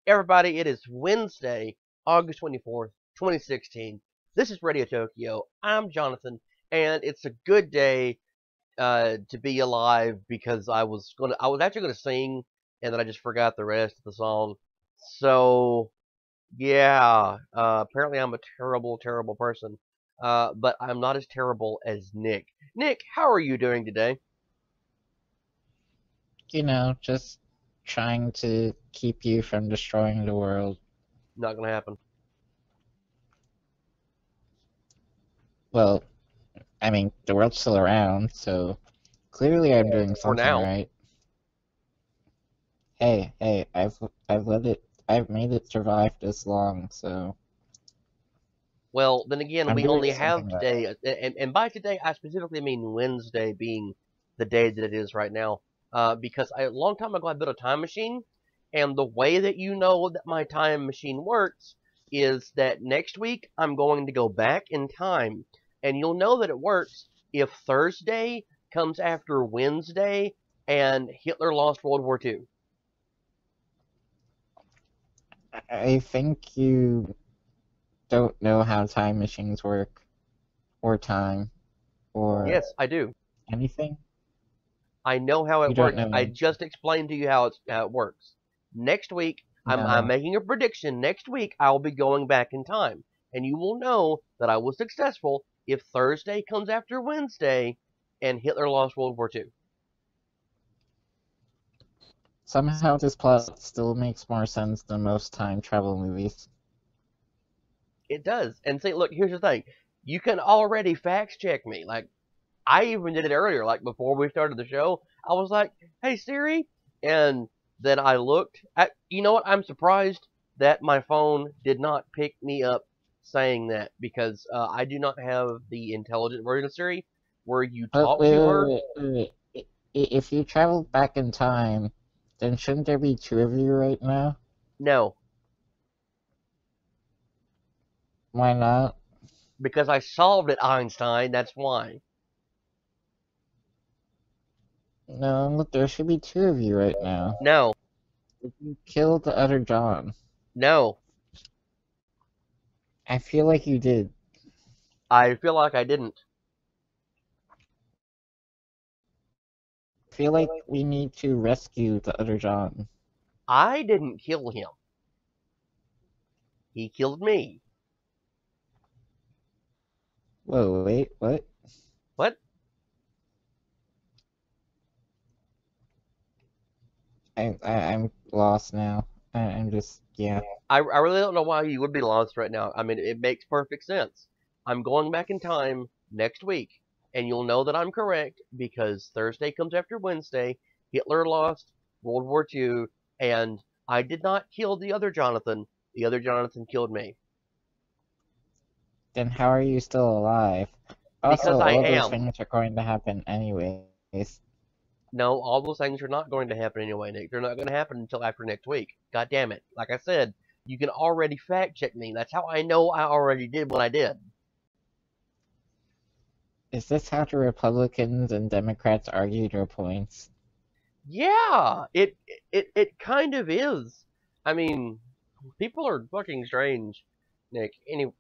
Everybody, it is Wednesday, August 24th, 2016. This is Radio Tokyo. I'm Jonathan, and it's a good day to be alive because I was actually gonna sing, and then I just forgot the rest of the song. So yeah, apparently I'm a terrible, terrible person. But I'm not as terrible as Nick. Nick, how are you doing today? Just trying to keep you from destroying the world. Not gonna happen. Well, I mean, the world's still around, so clearly I'm doing For something now. right. Hey, I've made it survive this long, so Well, then again, I'm we doing only have something right. today, and by today, I specifically mean Wednesday being the day that it is right now. Because a long time ago, I built a time machine, and the way that you know that my time machine works is that next week I'm going to go back in time, and you'll know that it works if Thursday comes after Wednesday and Hitler lost World War II. I think you don't know how time machines work, or time, or Yes, I do. anything. I know how You it don't works. know I anything. just explained to you how it works. Next week, I'm No. making a prediction. Next week, I'll be going back in time, and you will know that I was successful if Thursday comes after Wednesday, and Hitler lost World War II. Somehow this plot still makes more sense than most time travel movies. It does. And see, look, here's the thing: you can already fact check me. Like I even did it earlier, like before we started the show. I was like, "Hey Siri," and then I looked at. You know what? I'm surprised that my phone did not pick me up saying that because I do not have the intelligent version of Siri where you But talk to her. if you traveled back in time, then shouldn't there be two of you right now? No, Why not? because I solved it, Einstein. That's why. No, look, there should be two of you right now. No, If you killed the other John, no, I feel like you did. I feel like I didn't. I feel like we need to rescue the other John. I didn't kill him. He killed me. Whoa, wait, what? What? I'm lost now. I'm just, yeah. I really don't know why you would be lost right now. I mean, it makes perfect sense. I'm going back in time next week, and you'll know that I'm correct because Thursday comes after Wednesday. Hitler lost World War II, and I did not kill the other Jonathan. The other Jonathan killed me Then how are you still alive? because Also, I all those am. things are going to happen anyways. No, all those things are not going to happen anyway, Nick. They're not going to happen until after next week. God damn it. Like I said, you can already fact check me. That's how I know I already did what I did. Is this how the Republicans and Democrats argue their points? Yeah, it kind of is. I mean, people are fucking strange, Nick. Anyway.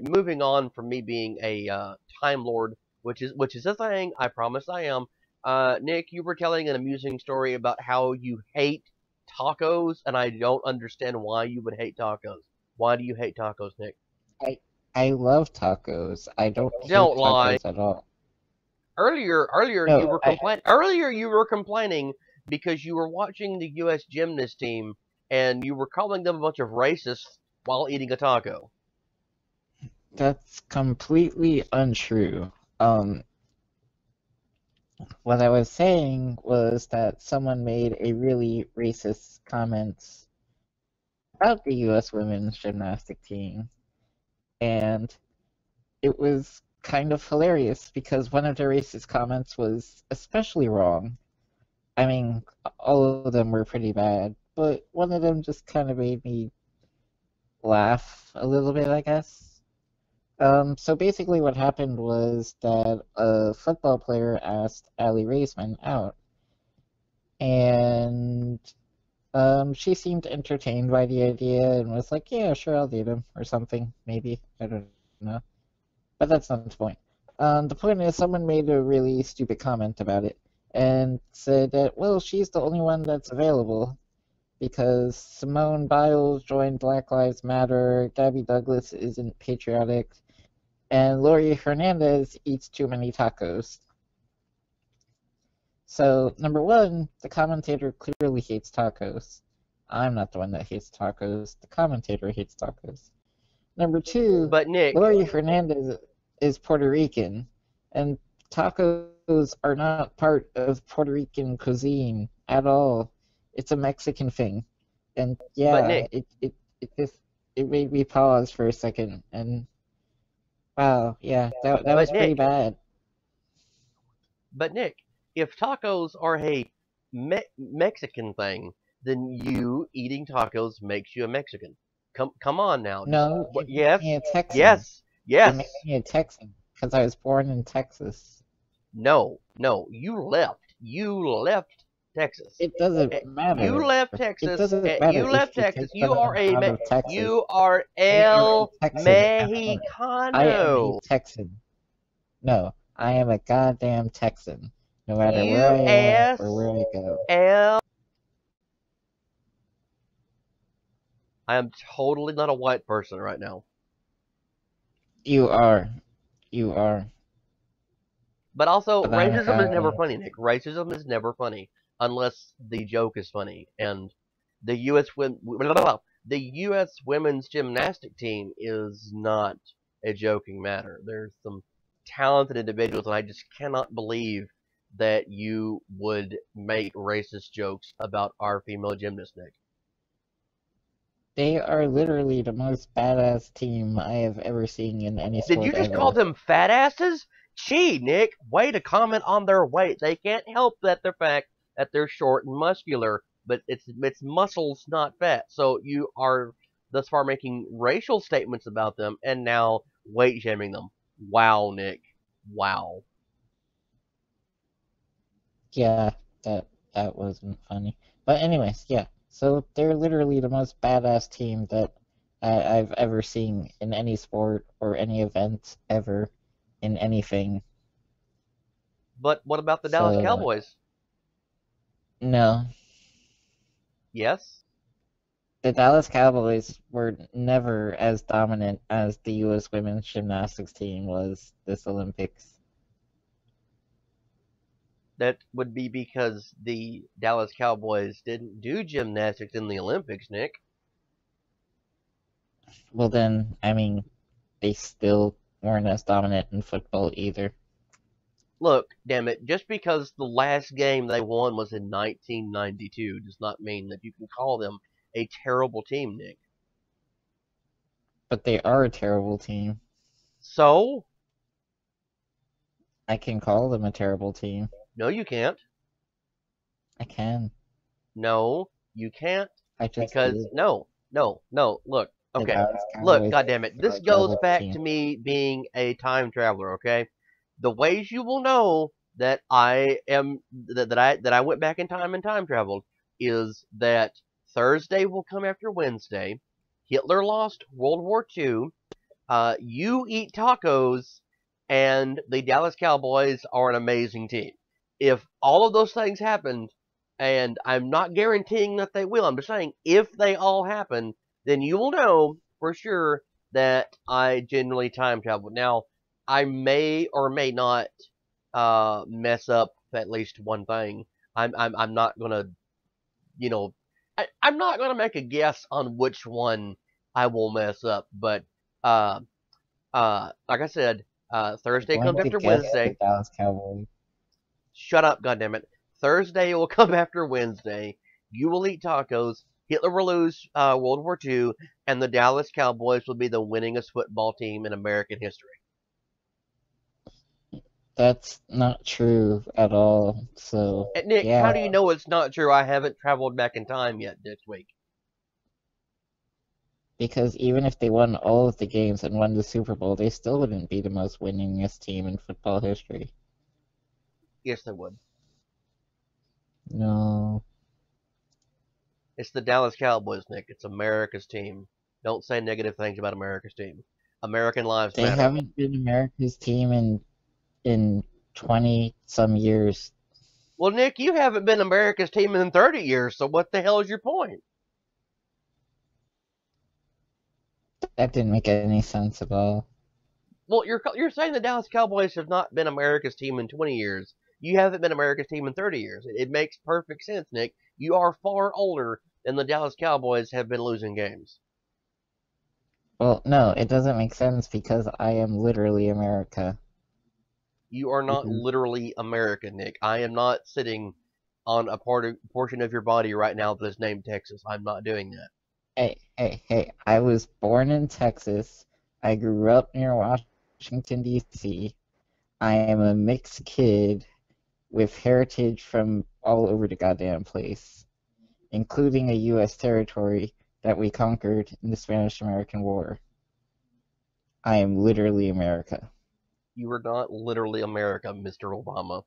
Moving on from me being a time lord, which is a thing. I promise I am. Nick, you were telling an amusing story about how you hate tacos, and I don't understand why you would hate tacos. Why do you hate tacos, Nick? I I love tacos. I don't hate Don't lie. tacos at all. Earlier you No, were complaining. Earlier you were complaining because you were watching the U.S. gymnast team and you were calling them a bunch of racists while eating a taco. that's completely untrue. Um, what I was saying was that someone made a really racist comment about the U.S. women's gymnastic team, and it was kind of hilarious because one of the racist comments was especially wrong. I mean, all of them were pretty bad, but one of them just kind of made me laugh a little bit, I guess. So basically what happened was that a football player asked Ali Raisman out, and She seemed entertained by the idea and was like, "Yeah, sure, I'll date him," or something, maybe. I don't know. But that's not the point. The point is, someone made a really stupid comment about it and said that, well, she's the only one that's available because Simone Biles joined Black Lives Matter, Gabby Douglas isn't patriotic, and Lori Hernandez eats too many tacos. So, number one, the commentator clearly hates tacos. I'm not the one that hates tacos. The commentator hates tacos. Number two, But Nick, Lori Hernandez is Puerto Rican, and tacos are not part of Puerto Rican cuisine at all. It's a Mexican thing. And but yeah, Nick, it just it made me pause for a second and wow, yeah, that but was pretty Nick, bad. but Nick, if tacos are a Mexican thing, then you eating tacos makes you a Mexican. Come on now. Just No, it made me yes, a Texan. yes, It made yes. me a Texan because I was born in Texas. No, no. You left. You left Texas. It doesn't You matter. left It Texas. doesn't matter You if left you Texas. take someone out of Texas. You are I am a el Texan at heart. I am a mexicano. Texan. No, I am a goddamn Texan. No matter where I am or U.S. where I go. L. I am totally not a white person right now. You are. You are. But also, But I'm a racism is never goddamn funny, Nick. Racism is never funny unless the joke is funny. And the the U.S. women's gymnastic team is not a joking matter. There's some talented individuals, and I just cannot believe that you would make racist jokes about our female gymnast, Nick. They are literally the most badass team I have ever seen in any Did you sport just call ever. them fat asses? Gee, Nick, way to comment on their weight. They can't help that the fact that they're short and muscular, but it's muscles, not fat. So you are thus far making racial statements about them and now weight shaming them. Wow, Nick. Wow. Yeah, that wasn't funny. But anyways, yeah. So they're literally the most badass team that I've ever seen in any sport or any event ever in anything. But what about the Dallas So Cowboys? no, Yes, the Dallas Cowboys were never as dominant as the U.S. women's gymnastics team was this Olympics. that would be because the Dallas Cowboys didn't do gymnastics in the Olympics, Nick. Well then, I mean, they still weren't as dominant in football either. Look, damn it, just because the last game they won was in 1992 does not mean that you can call them a terrible team, Nick. But they are a terrible team. So, I can call them a terrible team. no, you can't. I can. No, you can't. I just Because, did. no. Look, The okay. Dallas Look, Cowboys goddamn it. are This a goes terrible back team. to me being a time traveler, okay? The ways you will know that I went back in time and time traveled is that Thursday will come after Wednesday. Hitler lost World War II. You eat tacos, and the Dallas Cowboys are an amazing team. If all of those things happened, and I'm not guaranteeing that they will, I'm just saying if they all happen, then you will know for sure that I genuinely time traveled. Now, I may or may not mess up at least one thing. I'm not gonna, you know, I'm not gonna make a guess on which one I will mess up, but uh, like I said, I'm Thursday going comes to after guess the Wednesday. Dallas Cowboys. Shut up, goddammit. Thursday will come after Wednesday. You will eat tacos. Hitler will lose World War II, and the Dallas Cowboys will be the winningest football team in American history. That's not true at all. So, And Nick, how yeah, do you know it's not true? I haven't traveled back in time yet this week. because even if they won all of the games and won the Super Bowl, they still wouldn't be the most winningest team in football history. Yes, they would. No. It's the Dallas Cowboys, Nick. It's America's team. Don't say negative things about America's team. American lives They matter. haven't been America's team in 20 some years. Well, Nick, you haven't been America's team in 30 years, so what the hell is your point? That didn't make any sense at all. Well, you're saying the Dallas Cowboys have not been America's team in 20 years. You haven't been America's team in 30 years. It makes perfect sense, Nick. You are far older than the Dallas Cowboys have been losing games. Well, no, it doesn't make sense because I am literally America. You are not Mhm. literally American, Nick. I am not sitting on portion of your body right now that is named Texas. I'm not doing that. Hey, I was born in Texas. I grew up near Washington, D.C. I am a mixed kid with heritage from all over the goddamn place, including a U.S. territory that we conquered in the Spanish-American War. I am literally America. You are not literally America, Mr. Obama,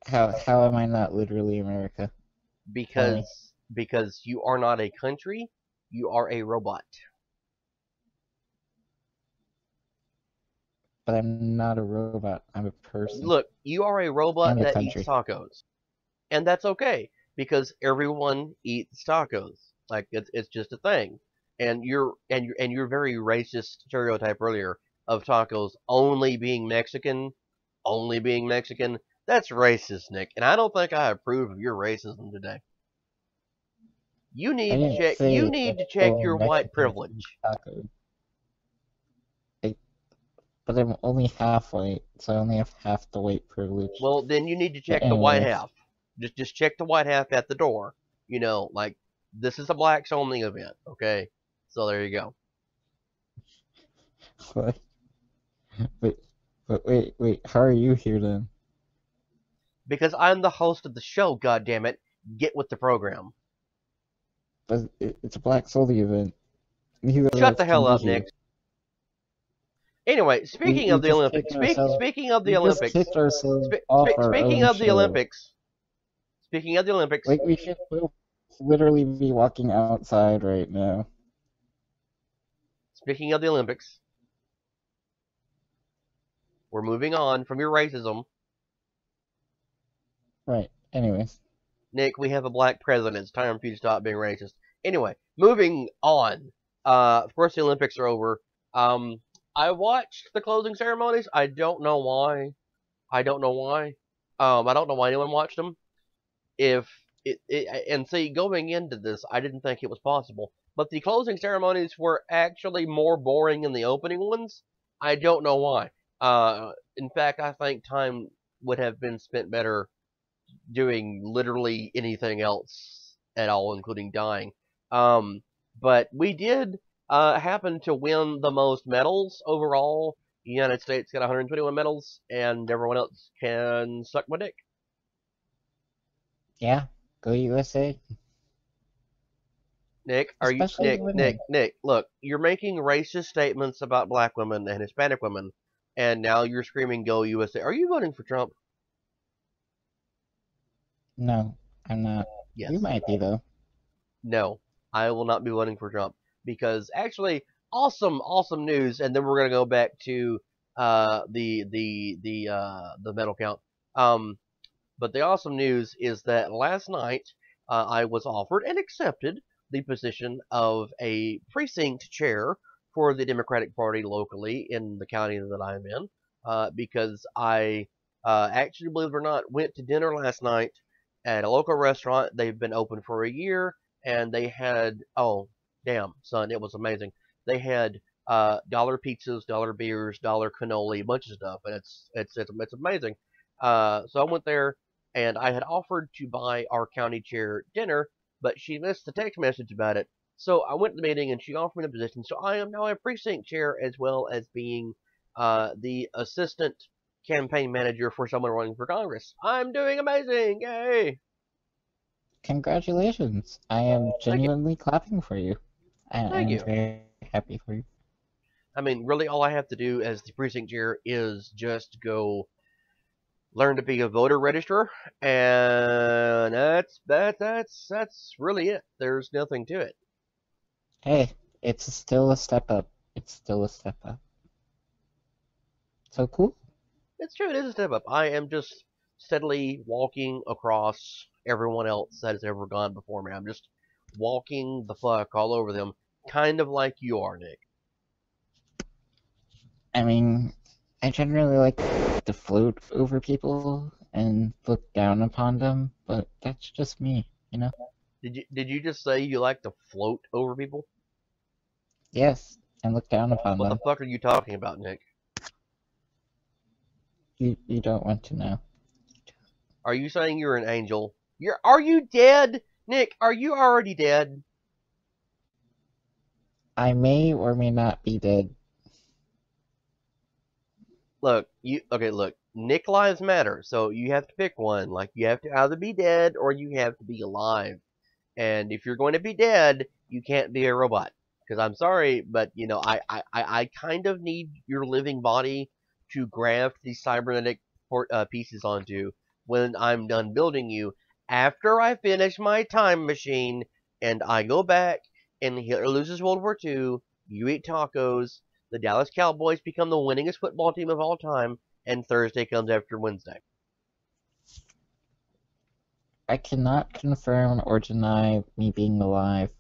How am I not literally America? Tell me. because you are not a country. You are a robot. But I'm not a robot. I'm a person Look, you are a robot and a that eats country. tacos, and that's okay because everyone eats tacos. Like it's just a thing. And your very racist stereotype earlier of tacos only being Mexican. That's racist, Nick, and I don't think I approve of your racism today. I didn't You say need that to check only your white Mexicans eat privilege. tacos. I, but I'm only half white, so I only have half the white privilege. Well, then you need to But check the white anyways, half. Just check the white half at the door. Like this is a blacks only event, okay? So there you go. what? Wait, wait. How are you here then? Because I'm the host of the show, God damn it. Get with the program. But it's a Black Soldier event. Neither of Shut us the can hell be up, here. Nick. Anyway, speaking We of the just Olympics, kicked ourselves. speaking of the We just Olympics, kicked ourselves off our speaking own of the show. Olympics, speaking of the Olympics, Like we should both literally be walking outside right now. speaking of the Olympics, we're moving on from your racism. Right. Anyways. Nick, we have a black president. It's time for you to stop being racist. Anyway, moving on. Of course, the Olympics are over. Um, I watched the closing ceremonies. I don't know why. I don't know why. I don't know why anyone watched them. If and see, going into this, I didn't think it was possible. But the closing ceremonies were actually more boring than the opening ones. I don't know why. In fact, I think time would have been spent better doing literally anything else at all, including dying. Um, but we did happen to win the most medals overall. The United States got 121 medals, and everyone else can suck my dick. Yeah. Go USA. Nick, are you Especially the women. Nick? Look, you're making racist statements about black women and Hispanic women, and now you're screaming "Go USA." Are you voting for Trump? No, I'm not. You Yes. might be though. No, I will not be voting for Trump because actually, awesome news. And then we're gonna go back to the medal count. Um, but the awesome news is that last night I was offered and accepted the position of a precinct chair for the Democratic Party locally in the county that I'm in because I actually, believe it or not, went to dinner last night at a local restaurant. They've been open for a year, and they had, oh damn son, it was amazing. They had dollar pizzas, dollar beers, dollar cannoli, a bunch of stuff, and it's amazing. So I went there, and I had offered to buy our county chair dinner, but she missed the text message about it. So I went to the meeting, and she offered me the position. So I am now a precinct chair, as well as being the assistant campaign manager for someone running for Congress. I'm doing amazing! Yay! Congratulations. I am Thank you. genuinely clapping for you. Thank I'm you. very happy for you. I mean, really, all I have to do as the precinct chair is just go learn to be a voter registrar, and that's really it. There's nothing to it. Hey, it's still a step up. It's still a step up. So cool. It's true, it is a step up. I am just steadily walking across everyone else that has ever gone before me. I'm just walking the fuck all over them, kind of like you are, Nick. I mean, I generally like to float over people and look down upon them, but that's just me, you know? Did you just say you like to float over people? Yes, and look down upon What the them. fuck are you talking about, Nick? You don't want to know. Are you saying you're an angel? Are you dead? Nick, are you already dead? I may or may not be dead. Look, Nick lives matter, so you have to pick one. Like you have to either be dead or you have to be alive. And if you're going to be dead, you can't be a robot. Because I'm sorry, but I kind of need your living body to graft these cybernetic pieces onto when I'm done building you. After I finish my time machine and I go back and Hitler loses World War II, you eat tacos, the Dallas Cowboys become the winningest football team of all time, and Thursday comes after Wednesday. I cannot confirm or deny me being alive,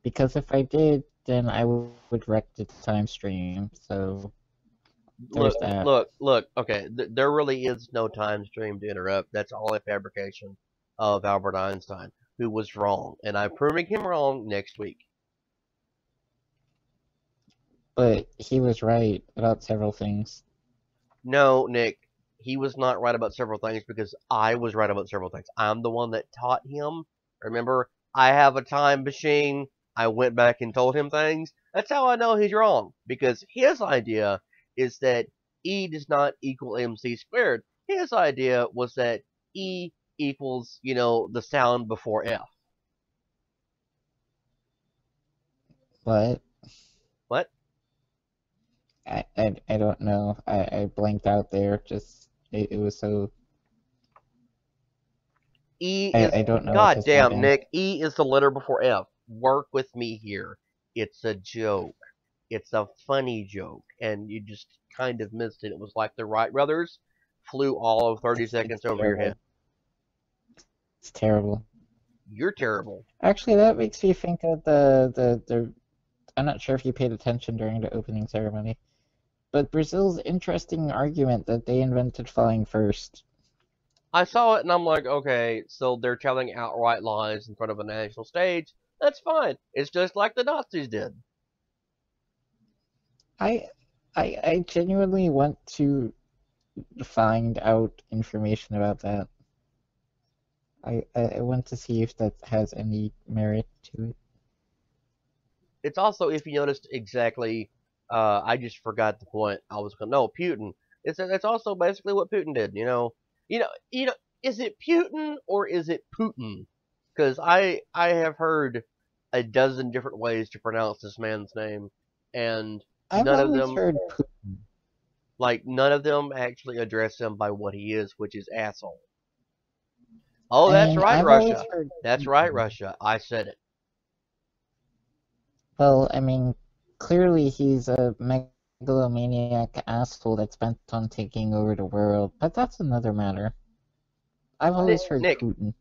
because if I did, then I would wreck the time stream, so there's Look, that. look. Okay, there really is no time stream to interrupt. That's all a fabrication of Albert Einstein, who was wrong, and I'm proving him wrong next week. But he was right about several things. No, Nick, he was not right about several things because I was right about several things. I'm the one that taught him. Remember, I have a time machine. I went back and told him things. That's how I know he's wrong because his idea is that E does not equal MC squared. His idea was that E equals, the sound before F. But What? I don't know. I blanked out there. Just it was so. E is, I don't know what God just damn, happened. Nick, E is the letter before F. Work with me here. It's a joke. It's a funny joke, and you just kind of missed it. It was like the Wright brothers flew all of 30 It's seconds over your head. terrible. It's terrible. You're terrible. Actually, that makes me think of the. I'm not sure if you paid attention during the opening ceremony, but Brazil's interesting argument that they invented flying first. I saw it, and I'm like, okay, so they're telling outright lies in front of a national stage. That's fine. It's just like the Nazis did. I I genuinely want to find out information about that. I want to see if that has any merit to it. It's also, if you noticed exactly, I just forgot the point. I was going, no, Putin. It's also basically what Putin did. Is it Putin or is it Putin? Because I have heard a dozen different ways to pronounce this man's name, and I've none of always them, heard Putin. none of them actually address him by what he is, which is asshole. Oh, I that's mean, right, I've always Russia. heard That's right, Putin. Russia. I said it. Well, I mean, clearly he's a megalomaniac asshole that's bent on taking over the world, but that's another matter. I've Nick, always heard Nick, Putin.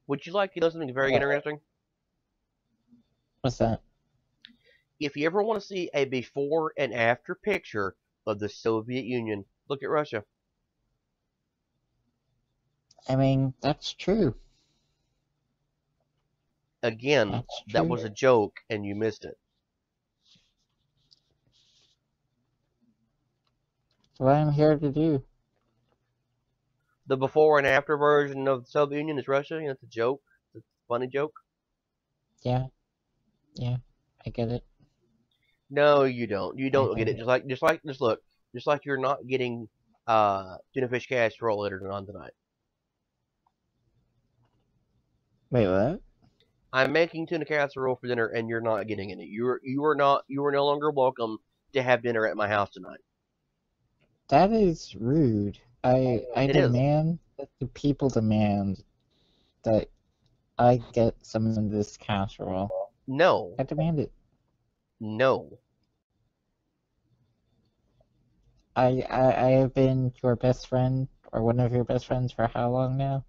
would you like to know something very What? interesting? What's that? If you ever want to see a before and after picture of the Soviet Union, look at Russia. I mean, that's true. Again, That's that true. was a joke and you missed it. That's what I'm here to do. The before and after version of the Soviet Union is Russia. It's a joke. It's a funny joke. Yeah, yeah, I get it. No, you don't. You I don't get get it. it. Just look. Just like you're not getting tuna fish casserole later on tonight. Wait, what? I'm making tuna casserole for dinner and you're not getting any. You are no longer welcome to have dinner at my house tonight. That is rude. I It is. demand that the people demand that I get some of this casserole. No. I demand it. No. I have been your best friend or one of your best friends for how long now?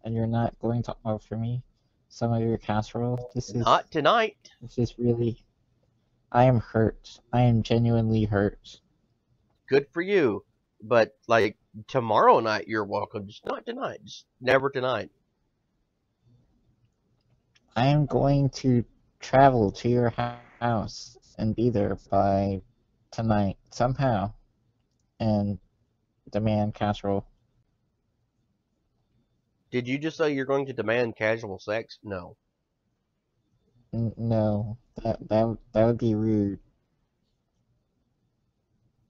And you're not going to offer me some of your casserole? Not tonight. This is really I am hurt. I am genuinely hurt. Good for you. But, like, tomorrow night you're welcome. Just not tonight. Just never tonight. I am going to travel to your house and be there by tonight somehow and demand casserole. Did you just say you're going to demand casual sex? No. No, that would be rude.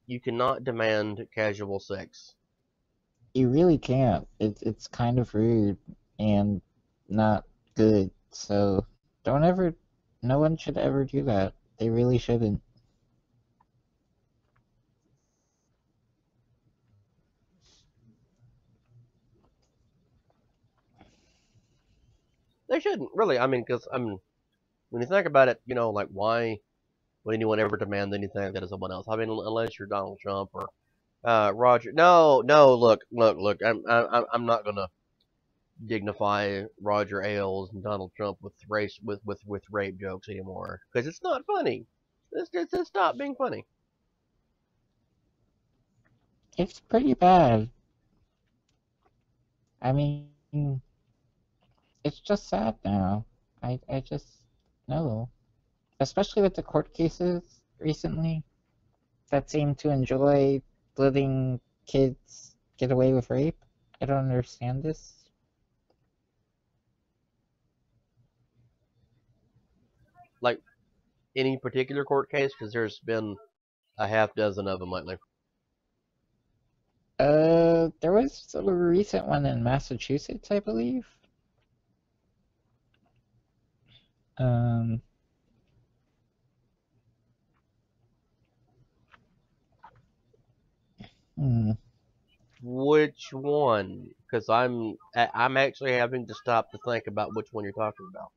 You cannot demand casual sex. You really can't. It's kind of rude and not good. So don't ever. No one should ever do that. They really shouldn't. They shouldn't, really. I mean, because, when you think about it, like, why would anyone ever demand anything like that of someone else? I mean, unless you're Donald Trump or Roger. No, no, look. I'm not gonna dignify Roger Ailes and Donald Trump with rape jokes anymore because it's not funny. It's stop being funny. It's pretty bad. I mean, it's just sad now. I just know, especially with the court cases recently that seem to enjoy letting kids get away with rape. I don't understand this. Like any particular court case, because there's been a half dozen of them lately. There was a recent one in Massachusetts, I believe. Um, hmm. Which one? Because I'm actually having to stop to think about which one you're talking about.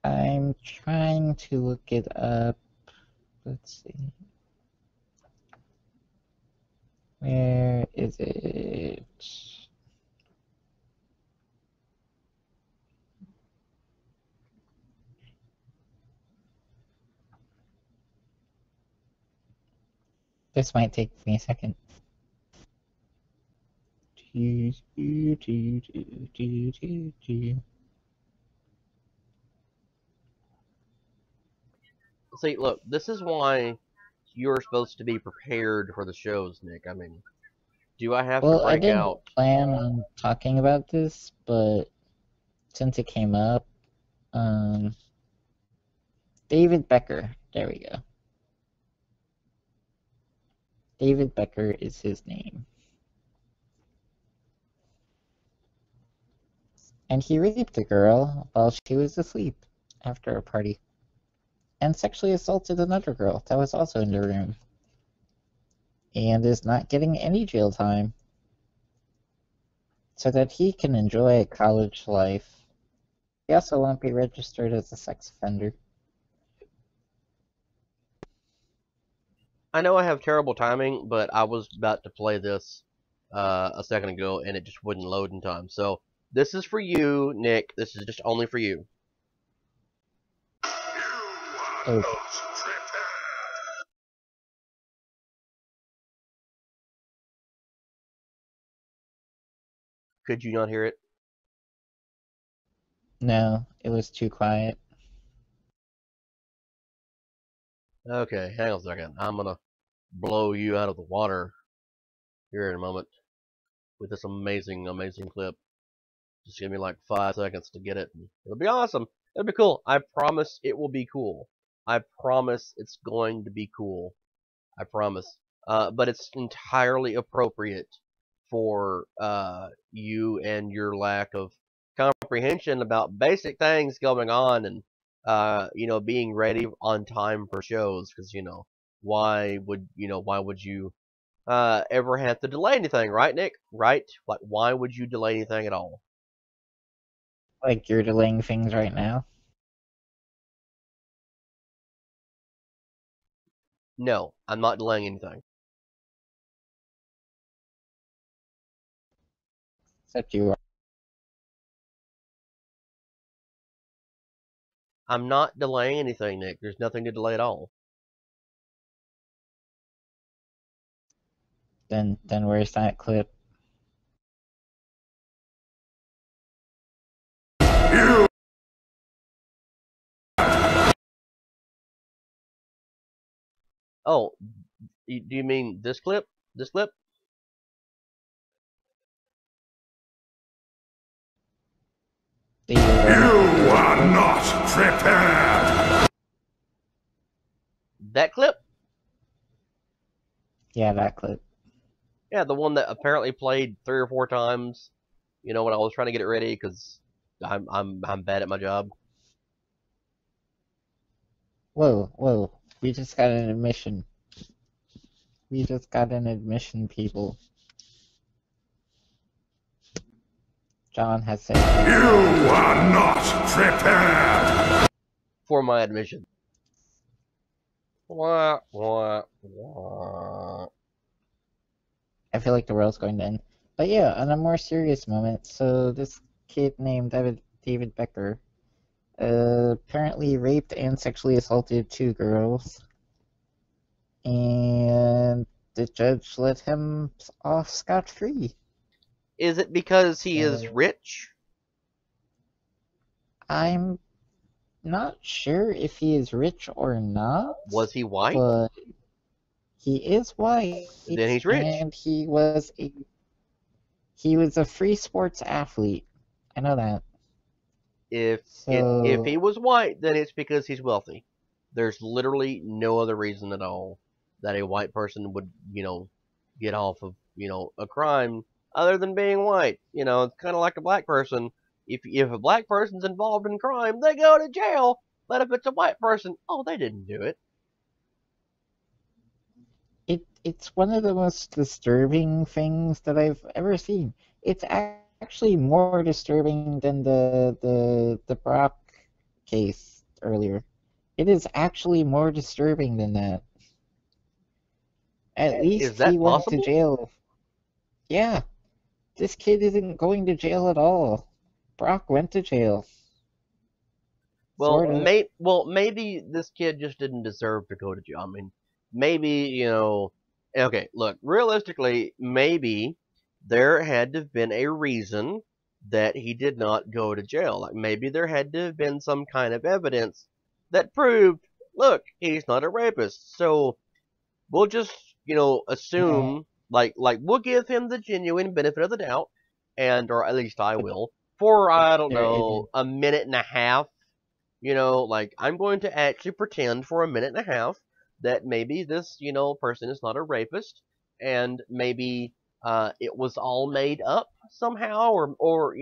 I'm trying to look it up. Let's see. Where is it? This might take me a second. See, look, this is why you're supposed to be prepared for the shows, Nick. I mean, do I have to Well, I break didn't out? plan on talking about this, but since it came up, um, David Becker. There we go. David Becker is his name. And he raped a girl while she was asleep after a party. And sexually assaulted another girl that was also in the room. And is not getting any jail time. So that he can enjoy college life. He also won't be registered as a sex offender. I know I have terrible timing, but I was about to play this a second ago, and it just wouldn't load in time. So this is for you, Nick. This is just only for you. Okay. Could you not hear it? No, it was too quiet. Okay, hang on a second. I'm gonna blow you out of the water here in a moment with this amazing, amazing clip. Just give me like 5 seconds to get it. It'll be awesome. It'll be cool. I promise it will be cool. I promise it's going to be cool. I promise. But it's entirely appropriate for you and your lack of comprehension about basic things going on and being ready on time for shows because why would you ever have to delay anything, right, Nick? Right? Like, why would you delay anything at all? Like you're delaying things right now. No, I'm not delaying anything. Except you are. I'm not delaying anything, Nick. There's nothing to delay at all. Then where's that clip? Oh, do you mean this clip? This clip? You are not prepared! That clip? Yeah, that clip. Yeah, the one that apparently played 3 or 4 times. You know, when I was trying to get it ready because I'm bad at my job. Whoa. We just got an admission. We just got an admission, people. John has said. You are not prepared! For my admission. Wah, wah, wah. I feel like the world's going to end. But yeah, on a more serious moment, so this kid named David Becker apparently raped and sexually assaulted 2 girls, and the judge let him off scot-free. Is it because he is rich? I'm not sure if he is rich or not. Was he white? But he is white. Then he's rich. And he was a free sports athlete. I know that. If he was white, then it's because he's wealthy. There's literally no other reason at all that a white person would, get off of, a crime other than being white. It's kind of like a black person. If a black person's involved in crime, they go to jail. But if it's a white person, oh, they didn't do it. It's one of the most disturbing things that I've ever seen. It's actually more disturbing than the Brock case earlier. It is actually more disturbing than that. At least he went to jail. Yeah, this kid isn't going to jail at all. Brock went to jail. Well, maybe this kid just didn't deserve to go to jail. I mean, maybe, okay, look, realistically, maybe there had to have been a reason that he did not go to jail. Like, maybe there had to have been some kind of evidence that proved, look, he's not a rapist. So, we'll just, assume, like, we'll give him the genuine benefit of the doubt, or at least I will, for, I don't know, a minute and a half. Like, I'm going to actually pretend for a minute and a half that maybe this, person is not a rapist, and maybe it was all made up somehow, or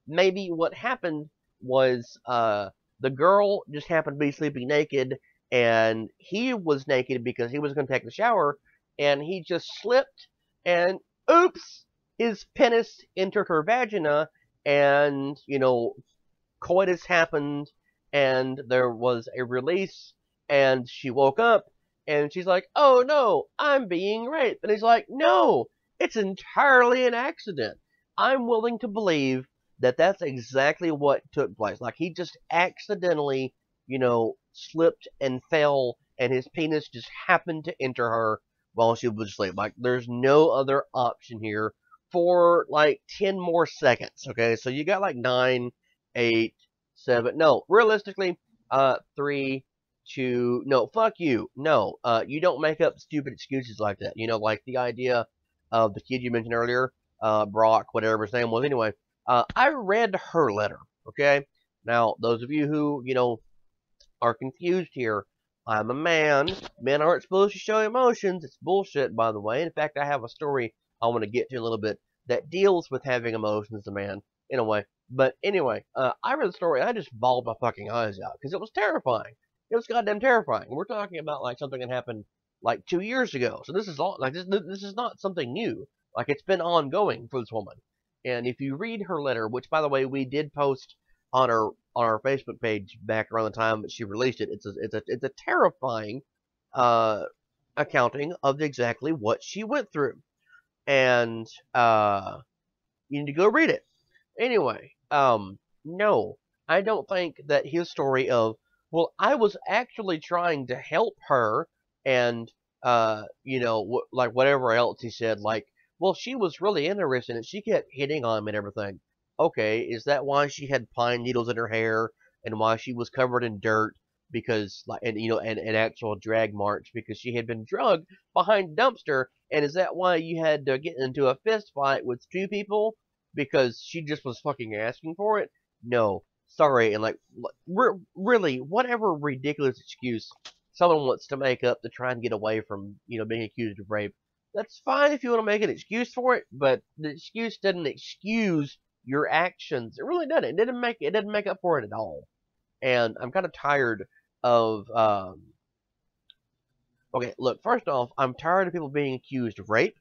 maybe what happened was the girl just happened to be sleeping naked, and he was naked because he was going to take the shower, and he just slipped, and oops, his penis entered her vagina, and coitus happened, and there was a release, and she woke up, and she's like, oh no, I'm being raped. And he's like, no, it's entirely an accident. I'm willing to believe that that's exactly what took place. Like, he just accidentally, slipped and fell, and his penis just happened to enter her while she was asleep. Like, there's no other option here for, like, 10 more seconds, okay? So you got, like, 9, 8, 7. No, realistically, 3, 2. No, fuck you. No, you don't make up stupid excuses like that. Like the idea of the kid you mentioned earlier, Brock, whatever his name was. Anyway, I read her letter. Okay. Now, those of you who are confused here, I'm a man. Men aren't supposed to show emotions. It's bullshit, by the way. In fact, I have a story I want to get to in a little bit that deals with having emotions as a man, in a way. But anyway, I read the story and I just bawled my fucking eyes out because it was terrifying. It was goddamn terrifying. We're talking about like something that happened like 2 years ago. So this is all like this is not something new. Like it's been ongoing for this woman. And if you read her letter, which by the way we did post on our Facebook page back around the time that she released it, it's a terrifying uh, accounting of exactly what she went through, and you need to go read it. Anyway, no, I don't think that his story of, well, I was actually trying to help her, and like whatever else he said, like, well, she was really interested, and she kept hitting on me and everything. Okay, is that why she had pine needles in her hair, and why she was covered in dirt? Because, like, and actual drag marks because she had been drugged behind a dumpster, and is that why you had to get into a fist fight with two people because she just was fucking asking for it? No, sorry, and like, really, whatever ridiculous excuse someone wants to make up to try and get away from, being accused of rape, that's fine if you want to make an excuse for it, but the excuse doesn't excuse your actions. It really doesn't. It doesn't make up for it at all. And I'm kind of tired of. Okay, look. First off, I'm tired of people being accused of rape.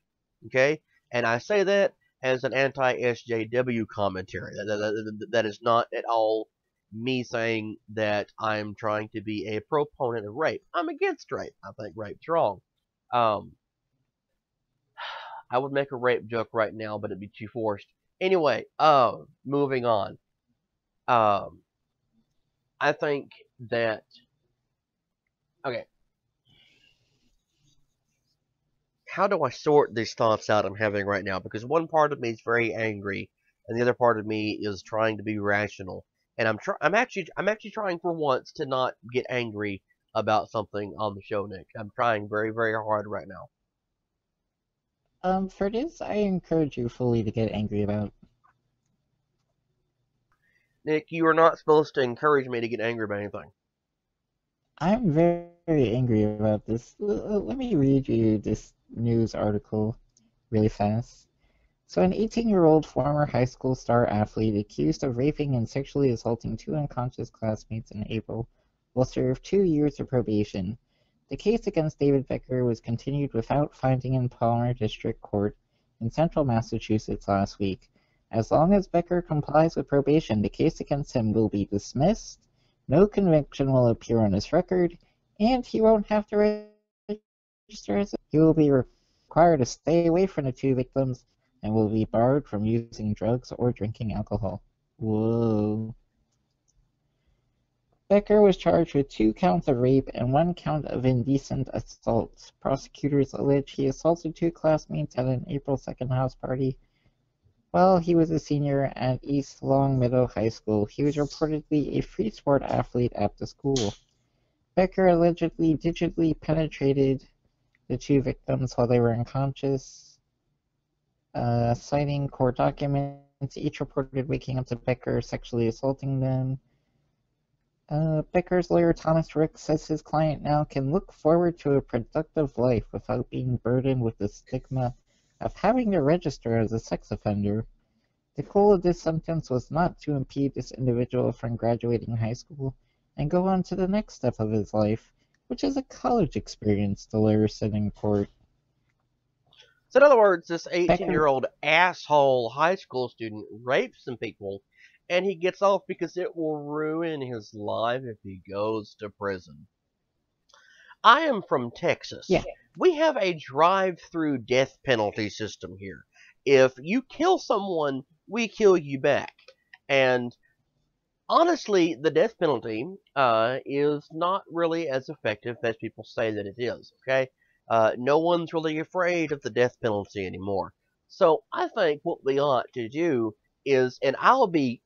Okay, and I say that as an anti-SJW commentary. That is not at all me saying that I'm trying to be a proponent of rape. I'm against rape. I think rape's wrong. Um, I would make a rape joke right now, but it'd be too forced. Anyway, moving on. Um, I think that okay. How do I sort these thoughts out I'm having right now? Because one part of me is very angry, and the other part of me is trying to be rational. And I'm actually trying for once to not get angry about something on the show, Nick. I'm trying very, very hard right now. For this, I encourage you fully to get angry about. Nick, you are not supposed to encourage me to get angry about anything. I'm very, very angry about this. Let me read you this news article really fast. So, an 18-year-old former high school star athlete accused of raping and sexually assaulting two unconscious classmates in April will serve 2 years of probation. The case against David Becker was continued without finding in Palmer District Court in central Massachusetts last week. As long as Becker complies with probation, the case against him will be dismissed, no conviction will appear on his record, and he won't have to register as he will be required to stay away from the two victims and will be barred from using drugs or drinking alcohol. Whoa. Becker was charged with 2 counts of rape and 1 count of indecent assault. Prosecutors allege he assaulted 2 classmates at an April 2nd house party. While he was a senior at East Longmeadow High School, he was reportedly a free sport athlete at the school. Becker allegedly digitally penetrated the 2 victims while they were unconscious. Citing court documents, each reported waking up to Becker sexually assaulting them. Becker's lawyer Thomas Rick says his client now can look forward to a productive life without being burdened with the stigma of having to register as a sex offender. The goal of this sentence was not to impede this individual from graduating high school and go on to the next step of his life, which is a college experience, the lawyer said in court. So in other words, this 18-year-old asshole high school student rapes some people, and he gets off because it will ruin his life if he goes to prison. I am from Texas. Yeah. We have a drive-through death penalty system here. If you kill someone, we kill you back. And honestly, the death penalty is not really as effective as people say that it is, okay? No one's really afraid of the death penalty anymore. So I think what we ought to do is, and I'll be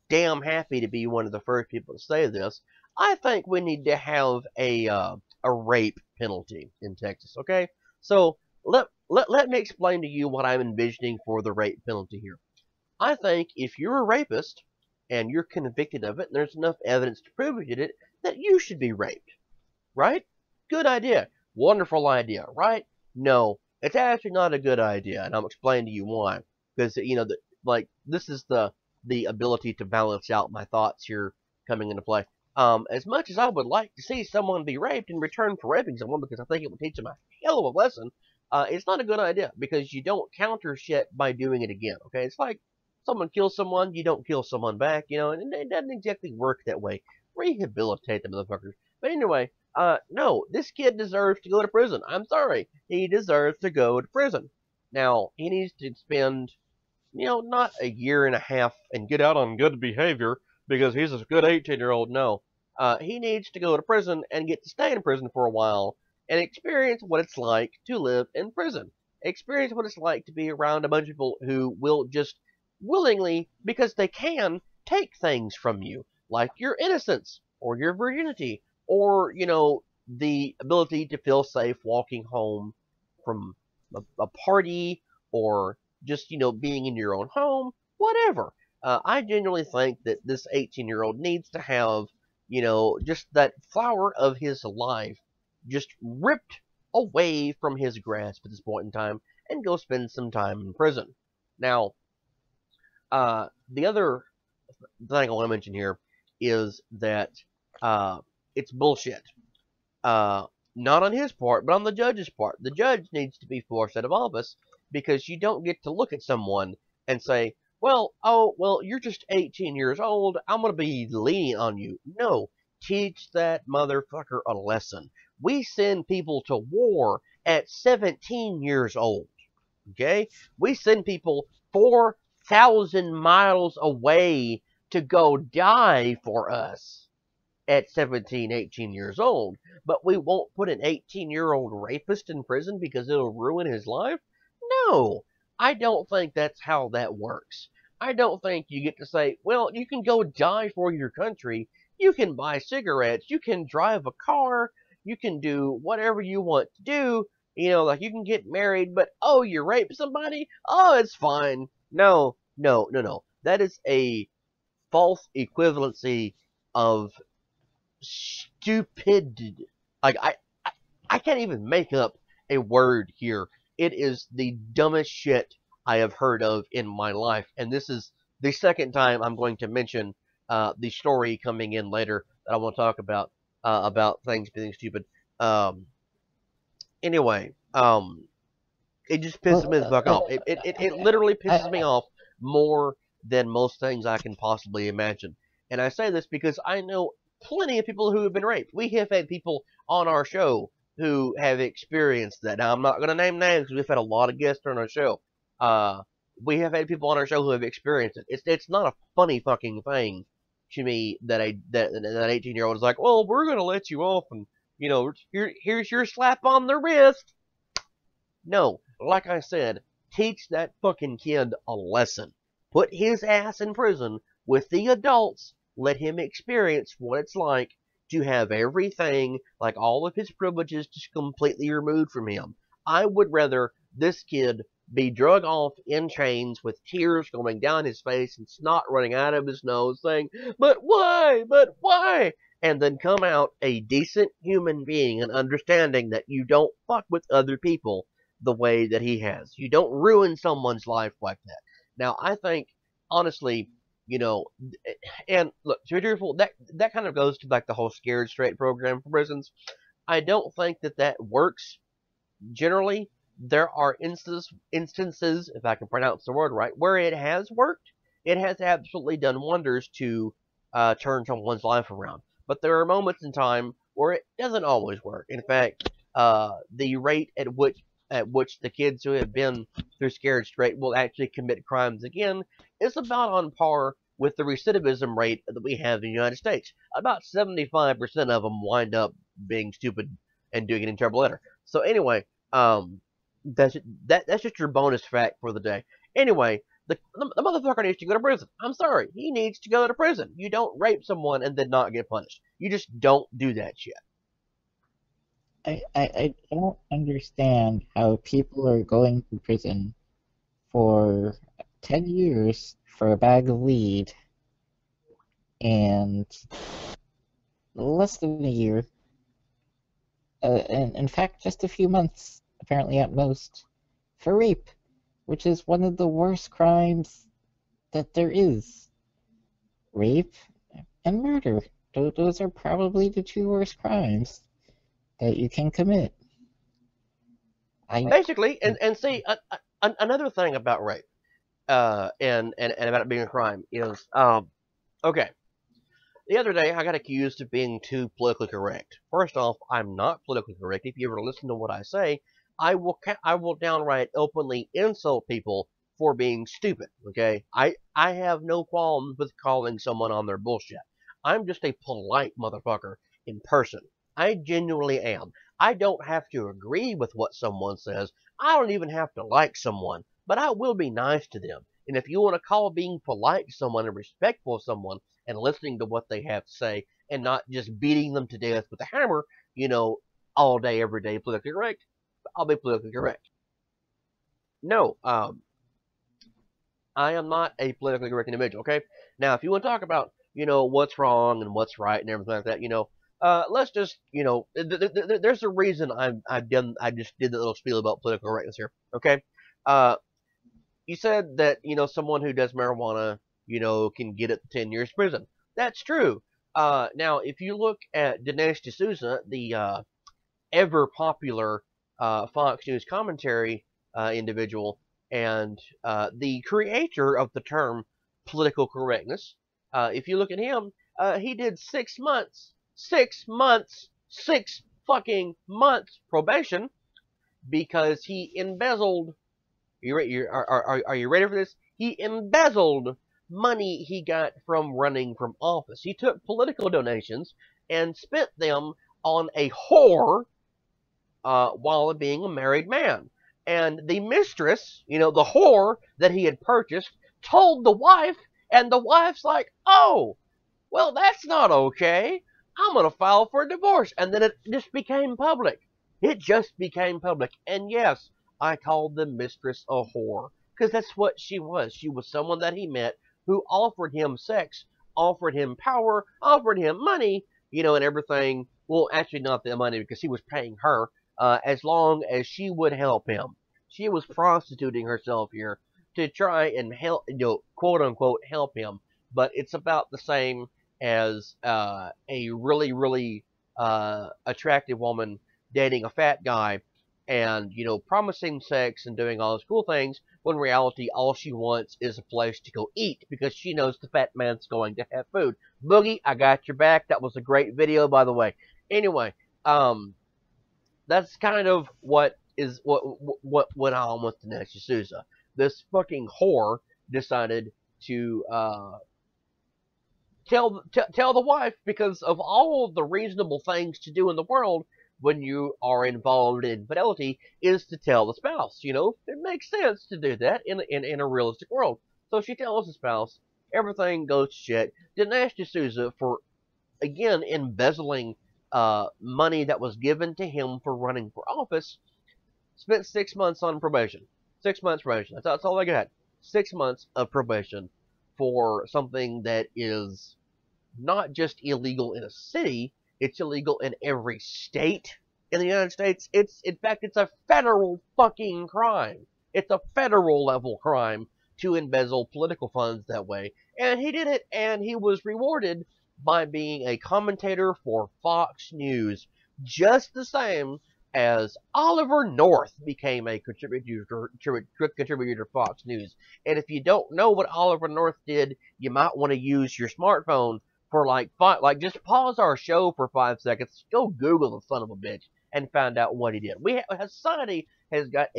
damn happy to be one of the first people to say this, I think we need to have a rape penalty in Texas, okay? So let me explain to you what I'm envisioning for the rape penalty here. I think if you're a rapist and you're convicted of it and there's enough evidence to prove you did it, that you should be raped, right? Good idea. Wonderful idea, right? No, it's actually not a good idea, and I'll explain to you why. Because, this is the ability to balance out my thoughts here coming into play. As much as I would like to see someone be raped in return for raping someone, because I think it would teach them a hell of a lesson, it's not a good idea because you don't counter shit by doing it again. Okay, it's like someone kills someone, you don't kill someone back, and it doesn't exactly work that way. Rehabilitate the motherfuckers. But anyway, no, this kid deserves to go to prison. I'm sorry, he deserves to go to prison. Now he needs to spend, not a year and a half and get out on good behavior because he's a good 18-year-old. No. He needs to go to prison and get to stay in prison for a while and experience what it's like to live in prison. Experience what it's like to be around a bunch of people who will just willingly, because they can, take things from you, like your innocence or your virginity or, the ability to feel safe walking home from a party or just, being in your own home, whatever. I genuinely think that this 18-year-old needs to have, just that flower of his life just ripped away from his grasp at this point in time and go spend some time in prison. Now, the other thing I want to mention here is that it's bullshit. Not on his part, but on the judge's part. The judge needs to be forced out of office because you don't get to look at someone and say, well, you're just 18 years old. I'm going to be lenient on you. No, teach that motherfucker a lesson. We send people to war at 17 years old. Okay? We send people 4,000 miles away to go die for us at 17, 18 years old. But we won't put an 18-year-old rapist in prison because it'll ruin his life? No, I don't think that's how that works. I don't think you get to say, well, you can go die for your country. You can buy cigarettes. You can drive a car. You can do whatever you want to do. Like you can get married, but oh, you raped somebody? Oh, it's fine. No, no, no, no. That is a false equivalency of stupid. Like I can't even make up a word here. It is the dumbest shit I have heard of in my life, and this is the second time I'm going to mention the story coming in later that I want to talk about things being stupid. Anyway, it just pisses me the fuck off. It literally pisses me off more than most things I can possibly imagine. And I say this because I know plenty of people who have been raped. We have had people on our show who have experienced that. Now, I'm not going to name names because we've had a lot of guests on our show. We have had people on our show who have experienced it. It's not a funny fucking thing to me that that 18-year-old is like, well, we're going to let you off and, here's your slap on the wrist. No, like I said, teach that fucking kid a lesson. Put his ass in prison with the adults. Let him experience what it's like to have everything, like all of his privileges, just completely removed from him. I would rather this kid be drug off in chains with tears going down his face and snot running out of his nose saying, but why? But why? And then come out a decent human being and understanding that you don't fuck with other people the way that he has. You don't ruin someone's life like that. Now, I think, honestly, and look, to be truthful, that kind of goes to like the whole Scared Straight program for prisons. I don't think that works generally. There are instances, if I can pronounce the word right, where it has worked. It has absolutely done wonders to turn someone's life around. But there are moments in time where it doesn't always work. In fact, the rate at which the kids who have been through Scared Straight will actually commit crimes again is about on par with the recidivism rate that we have in the United States. About 75% of them wind up being stupid and doing it in trouble later. So anyway, that's just your bonus fact for the day. Anyway, the motherfucker needs to go to prison. I'm sorry, he needs to go to prison. You don't rape someone and then not get punished. You just don't do that shit. I don't understand how people are going to prison for 10 years for a bag of weed and less than a year, and in fact just a few months, apparently at most, for rape, which is one of the worst crimes that there is. Rape and murder. those are probably the two worst crimes that you can commit. I Basically, and see, another thing about rape, and about it being a crime is, okay. The other day, I got accused of being too politically correct. First off, I'm not politically correct. If you ever listen to what I say, I will downright openly insult people for being stupid. Okay, I have no qualms with calling someone on their bullshit. I'm just a polite motherfucker in person. I genuinely am. I don't have to agree with what someone says. I don't even have to like someone, but I will be nice to them. And if you want to call being polite to someone and respectful of someone and listening to what they have to say and not just beating them to death with a hammer, all day, every day, politically correct, I'll be politically correct. No, I am not a politically correct individual, okay? Now, if you want to talk about, what's wrong and what's right and everything like that, let's just, there's a reason I just did the little spiel about political correctness here, okay? You said that, someone who does marijuana, can get it 10 years prison. That's true. Now, if you look at Dinesh D'Souza, the ever popular Fox News commentary individual, and the creator of the term political correctness, if you look at him, he did 6 months, 6 fucking months probation because he embezzled. Are you ready for this? He embezzled money he got from running from office. He took political donations and spent them on a whore while being a married man. And the mistress, the whore that he had purchased, told the wife, and the wife's like, oh, well, that's not okay. I'm going to file for a divorce. And then it just became public. It just became public. And yes, I called the mistress a whore because that's what she was. She was someone that he met who offered him sex, offered him power, offered him money, and everything. Well, actually, not the money because he was paying her as long as she would help him. She was prostituting herself here to try and help, quote unquote, help him. But it's about the same as a really, really attractive woman dating a fat guy and, promising sex and doing all those cool things, when in reality, all she wants is a place to go eat because she knows the fat man's going to have food. Boogie, I got your back. That was a great video, by the way. Anyway, that's kind of what went on with Dinesh D'Souza. This fucking whore decided to tell the wife, because of all of the reasonable things to do in the world when you are involved in infidelity, is to tell the spouse. It makes sense to do that in a realistic world. So she tells the spouse, everything goes to shit. Dinesh D'Souza, for again embezzling money that was given to him for running for office, spent 6 months on probation. 6 months probation. That's all I got. 6 months of probation for something that is not just illegal in a city, it's illegal in every state in the United States. In fact, it's a federal fucking crime. It's a federal level crime to embezzle political funds that way. And he did it, and he was rewarded by being a commentator for Fox News, just the same as Oliver North became a contributor to Fox News. And if you don't know what Oliver North did, you might want to use your smartphone for just pause our show for 5 seconds, go Google the son of a bitch, and find out what he did. Society has got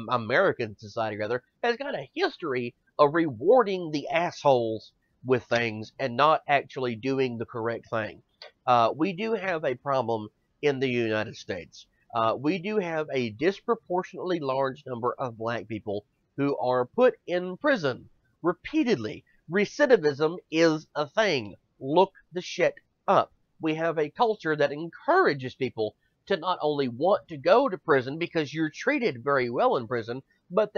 American society rather, has got a history of rewarding the assholes with things and not actually doing the correct thing. We do have a problem in the United States. We do have a disproportionately large number of black people who are put in prison repeatedly. Recidivism is a thing. Look the shit up. We have a culture that encourages people to not only want to go to prison because you're treated very well in prison, but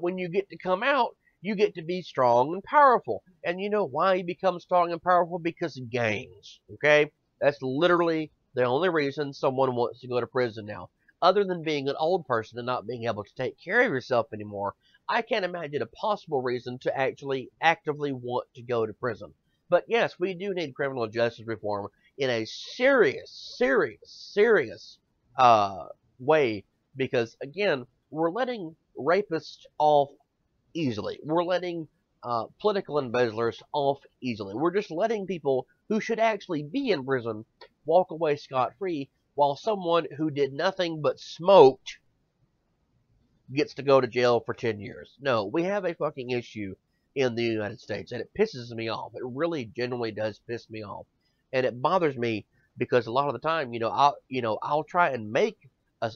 when you get to come out, you get to be strong and powerful. And you know why you become strong and powerful? Because of gangs. Okay? That's literally the only reason someone wants to go to prison now. Other than being an old person and not being able to take care of yourself anymore, I can't imagine a possible reason to actually actively want to go to prison. But yes, we do need criminal justice reform in a serious uh, way, because again, we're letting rapists off easily. We're letting political embezzlers off easily. We're just letting people who should actually be in prison walk away scot-free, while someone who did nothing but smoked gets to go to jail for 10 years. No, we have a fucking issue in the United States, and it pisses me off. It really genuinely does piss me off. And it bothers me because a lot of the time, I'll try and make a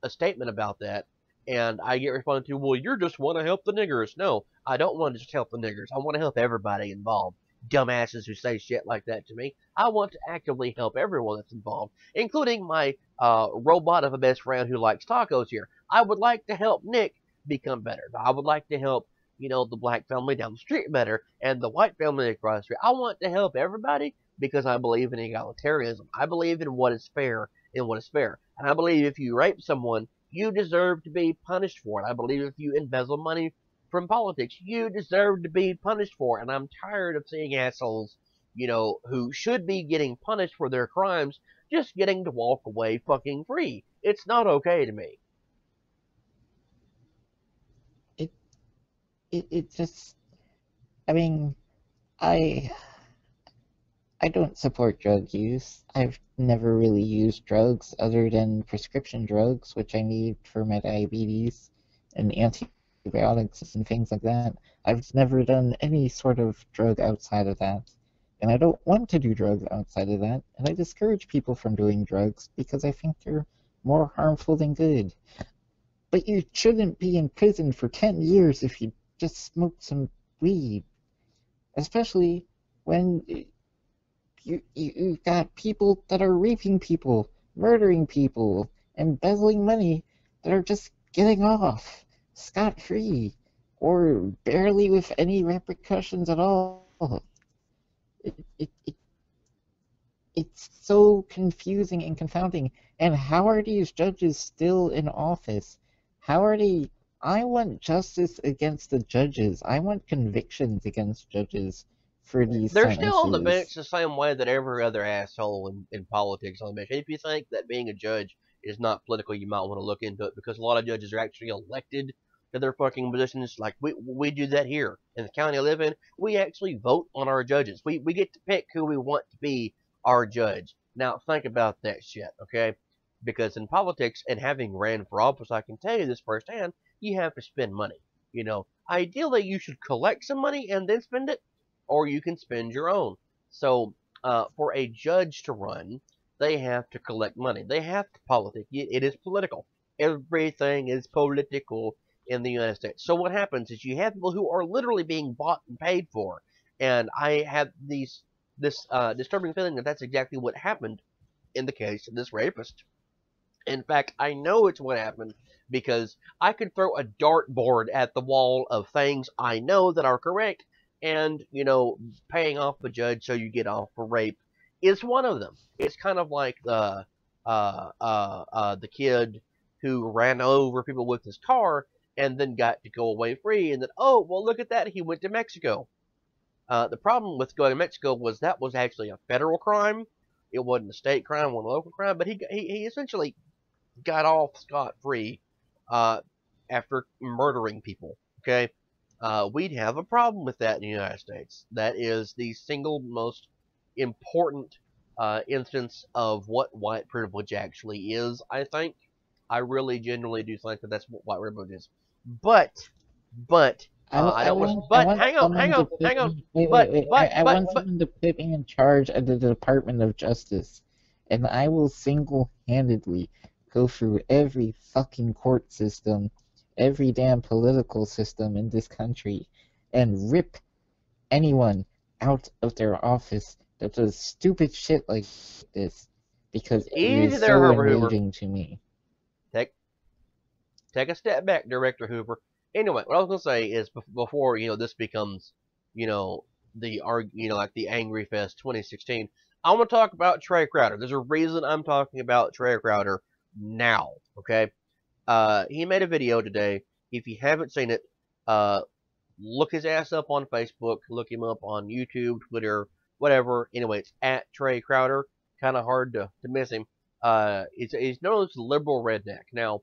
statement about that, and I get responded to, well, you just want to help the niggers. No, I don't want to just help the niggers. I want to help everybody involved. Dumbasses who say shit like that to me. I want to actively help everyone that's involved, including my robot of a best friend who likes tacos here. I would like to help Nick become better. I would like to help, the black family down the street better and the white family across the street. I want to help everybody because I believe in egalitarianism. I believe in what is fair and what is fair. And I believe if you rape someone, you deserve to be punished for it. I believe if you embezzle money from politics, you deserve to be punished for it. And I'm tired of seeing assholes, who should be getting punished for their crimes, just getting to walk away fucking free. It's not okay to me. It just, I mean, I don't support drug use. I've never really used drugs other than prescription drugs, which I need for my diabetes and antibiotics and things like that. I've never done any sort of drug outside of that. And I don't want to do drugs outside of that. And I discourage people from doing drugs because I think they're more harmful than good. But you shouldn't be in prison for 10 years if you just smoke some weed. Especially when you've got people that are raping people, murdering people, embezzling money that are just getting off scot-free or barely with any repercussions at all. It's so confusing and confounding. And how are these judges still in office? How are they? I want justice against the judges. I want convictions against judges for these They're sentences. still on the bench the same way that every other asshole in politics on the bench. If you think that being a judge is not political, you might want to look into it, because a lot of judges are actually elected to their fucking positions. Like we do that here in the county I live in. We actually vote on our judges. We get to pick who we want to be our judge. Now think about that shit, okay? Because in politics, and having ran for office, I can tell you this firsthand, you have to spend money. Ideally you should collect some money and then spend it, or you can spend your own. So for a judge to run, they have to collect money. They have to politic. It is political. Everything is political in the United States. So what happens is you have people who are literally being bought and paid for. And I have this disturbing feeling that that's exactly what happened in the case of this rapist. In fact, I know it's what happened because I could throw a dartboard at the wall of things I know that are correct, and, paying off the judge so you get off for rape is one of them. It's kind of like the kid who ran over people with his car and then got to go away free, and then, oh, well, look at that, he went to Mexico. The problem with going to Mexico was that was actually a federal crime. It wasn't a state crime, it wasn't a local crime, but he essentially got off scot-free after murdering people, okay? We'd have a problem with that in the United States. That is the single most important instance of what white privilege actually is, I think. I really genuinely do think that that's what white privilege is. But, I don't want, but, hang on, I want someone to put me in charge of the Department of Justice, and I will single-handedly go through every fucking court system, every damn political system in this country, and rip anyone out of their office that does stupid shit like this, because it is so enraging to me. Take a step back, Director Hoover. Anyway, what I was gonna say is before this becomes like the Angry Fest 2016. I want to talk about Trey Crowder. There's a reason I'm talking about Trey Crowder now. Okay, he made a video today. If you haven't seen it, look his ass up on Facebook, look him up on YouTube, Twitter, whatever. Anyway, it's at Trey Crowder. Kind of hard to miss him. He's known as the liberal redneck. Now,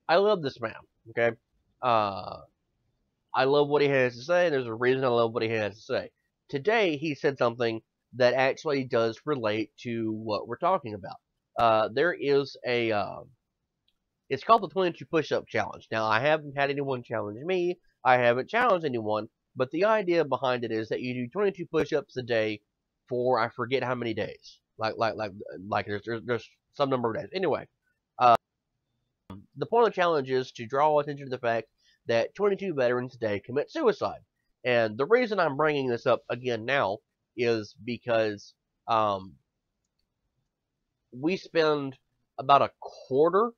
I love this man. Okay, I love what he has to say. There's a reason I love what he has to say. Today, he said something that actually does relate to what we're talking about. There is it's called the 22 push-up challenge. Now, I haven't had anyone challenge me. I haven't challenged anyone, but the idea behind it is that you do 22 push-ups a day for I forget how many days. Like there's some number of days. Anyway, the point of the challenge is to draw attention to the fact that 22 veterans a day commit suicide. And the reason I'm bringing this up again now is because we spend about a quarter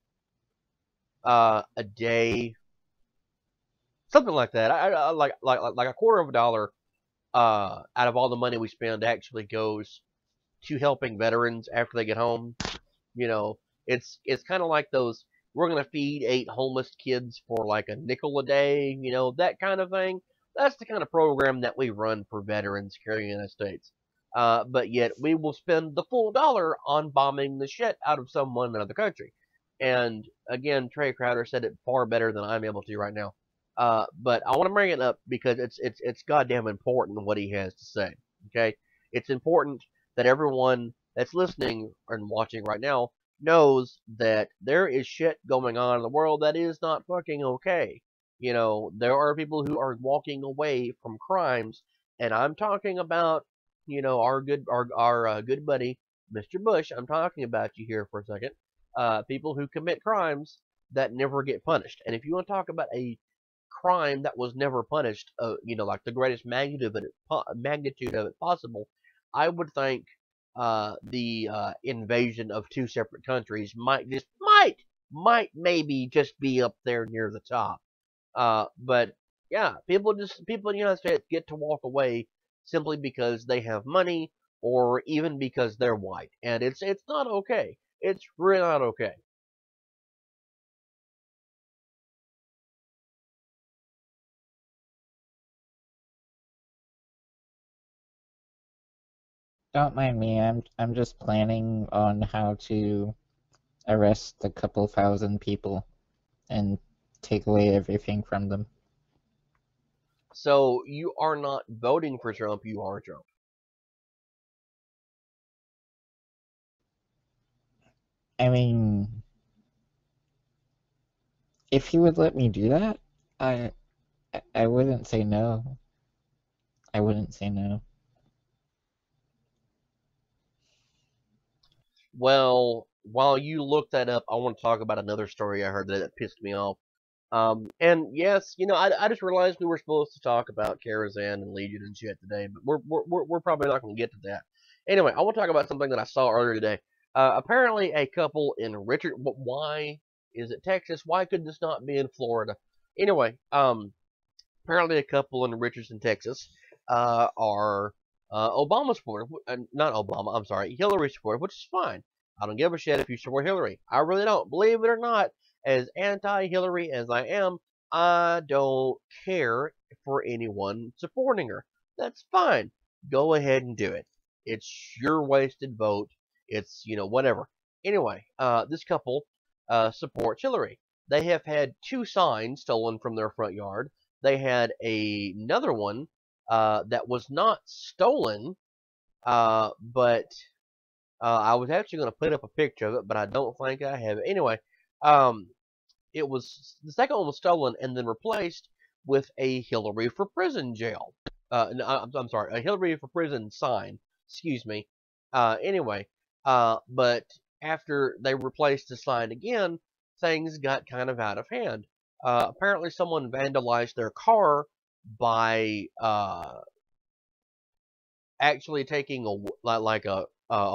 a day, something like that. Like a quarter of a dollar out of all the money we spend actually goes to helping veterans after they get home. You know, it's kind of like those. We're gonna feed 8 homeless kids for like a nickel a day. You know, that kind of thing. That's the kind of program that we run for veterans here in the United States. But yet we will spend the full dollar on bombing the shit out of someone in another country. And again, Trey Crowder said it far better than I'm able to right now. But I want to bring it up because it's goddamn important what he has to say. Okay, it's important that everyone that's listening and watching right now knows that there is shit going on in the world that is not fucking okay. You know, there are people who are walking away from crimes, and I'm talking about, you know, our good buddy Mr. Bush. I'm talking about you here for a second. People who commit crimes that never get punished. And if you want to talk about a crime that was never punished, you know, like the greatest magnitude of it possible, I would think the invasion of 2 separate countries might maybe just be up there near the top. But yeah, people in the United States get to walk away simply because they have money or even because they're white, and it's not okay. It's really not okay. Don't mind me. I'm just planning on how to arrest a couple thousand people and take away everything from them. So you are not voting for Trump, you are Trump. I mean, if he would let me do that, I wouldn't say no. I wouldn't say no. Well, while you look that up, I want to talk about another story I heard that pissed me off. And yes, you know, I just realized we were supposed to talk about Karazhan and Legion and shit today, but we're probably not going to get to that. Anyway, I want to talk about something that I saw earlier today. Apparently, a couple in Richard. Why is it Texas? Why could this not be in Florida? Anyway, apparently a couple in Richardson, Texas, are Obama supporters. Not Obama. I'm sorry, Hillary supporters, which is fine. I don't give a shit if you support Hillary. I really don't. Believe it or not, as anti-Hillary as I am, I don't care for anyone supporting her. That's fine. Go ahead and do it. It's your wasted vote. It's, you know, whatever. Anyway, this couple supports Hillary. They have had 2 signs stolen from their front yard. They had another one that was not stolen, but I was actually going to put up a picture of it, but I don't think I have it. Anyway, um, it was the second one was stolen and then replaced with a Hillary for prison jail. No, I'm sorry, a Hillary for prison sign. Excuse me. Anyway, but after they replaced the sign again, things got kind of out of hand. Apparently, someone vandalized their car by actually taking a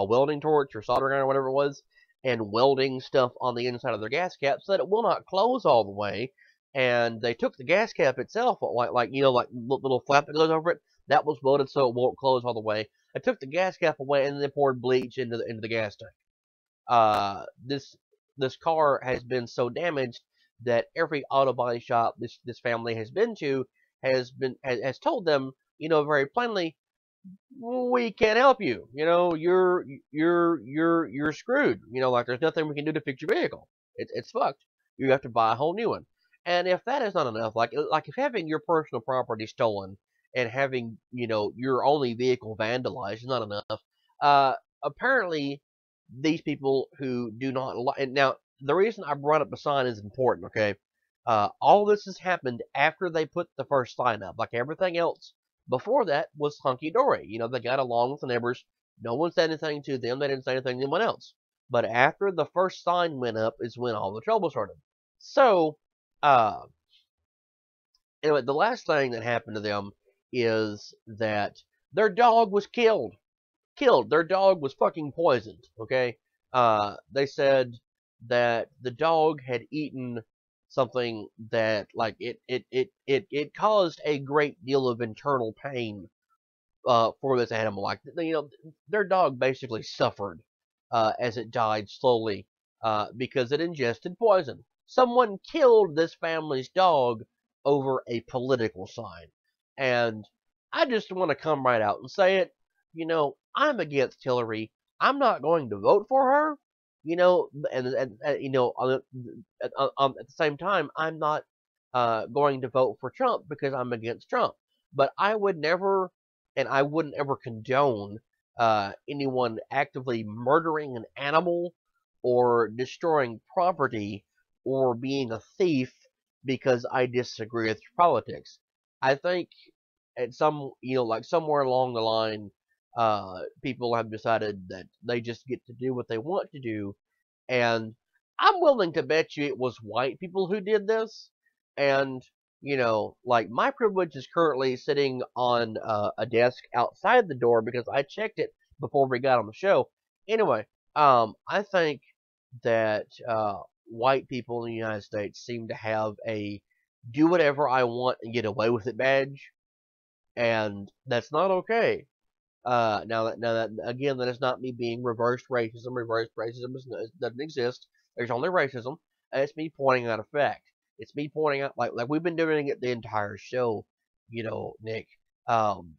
welding torch or soldering iron or whatever it was, and welding stuff on the inside of their gas cap so that it will not close all the way. And they took the gas cap itself, like you know, like little flap that goes over it, that was welded so it won't close all the way. They took the gas cap away and then they poured bleach into the gas tank. This car has been so damaged that every auto body shop this family has been to has told them, very plainly, we can't help you. You're screwed. Like there's nothing we can do to fix your vehicle. It's fucked. You have to buy a whole new one. And if that is not enough, like if having your personal property stolen and having your only vehicle vandalized is not enough, uh, apparently these people who do not and now the reason I brought up the sign is important. Okay, all this has happened after they put the first sign up. Like everything else before that was hunky dory. They got along with the neighbors. No one said anything to them. They didn't say anything to anyone else. But after the first sign went up is when all the trouble started. So, uh, anyway, the last thing that happened to them is that their dog was killed. Their dog was fucking poisoned. Okay. They said that the dog had eaten something that like it caused a great deal of internal pain for this animal. Like their dog basically suffered as it died slowly because it ingested poison. Someone killed this family's dog over a political sign, and I just want to come right out and say it. I'm against Hillary. I'm not going to vote for her. At the same time, I'm not going to vote for Trump because I'm against Trump. But I would never, and I wouldn't ever condone anyone actively murdering an animal or destroying property or being a thief because I disagree with your politics. I think at like somewhere along the line, people have decided that they just get to do what they want to do, and I'm willing to bet you it was white people who did this. And like my privilege is currently sitting on a desk outside the door because I checked it before we got on the show. Anyway, I think that white people in the United States seem to have a do whatever I want and get away with it badge, and that's not okay. Now that again, that is not me being reversed racism. Reversed racism doesn't exist. There's only racism. And it's me pointing out a fact. It's me pointing out like we've been doing it the entire show. Nick. Um,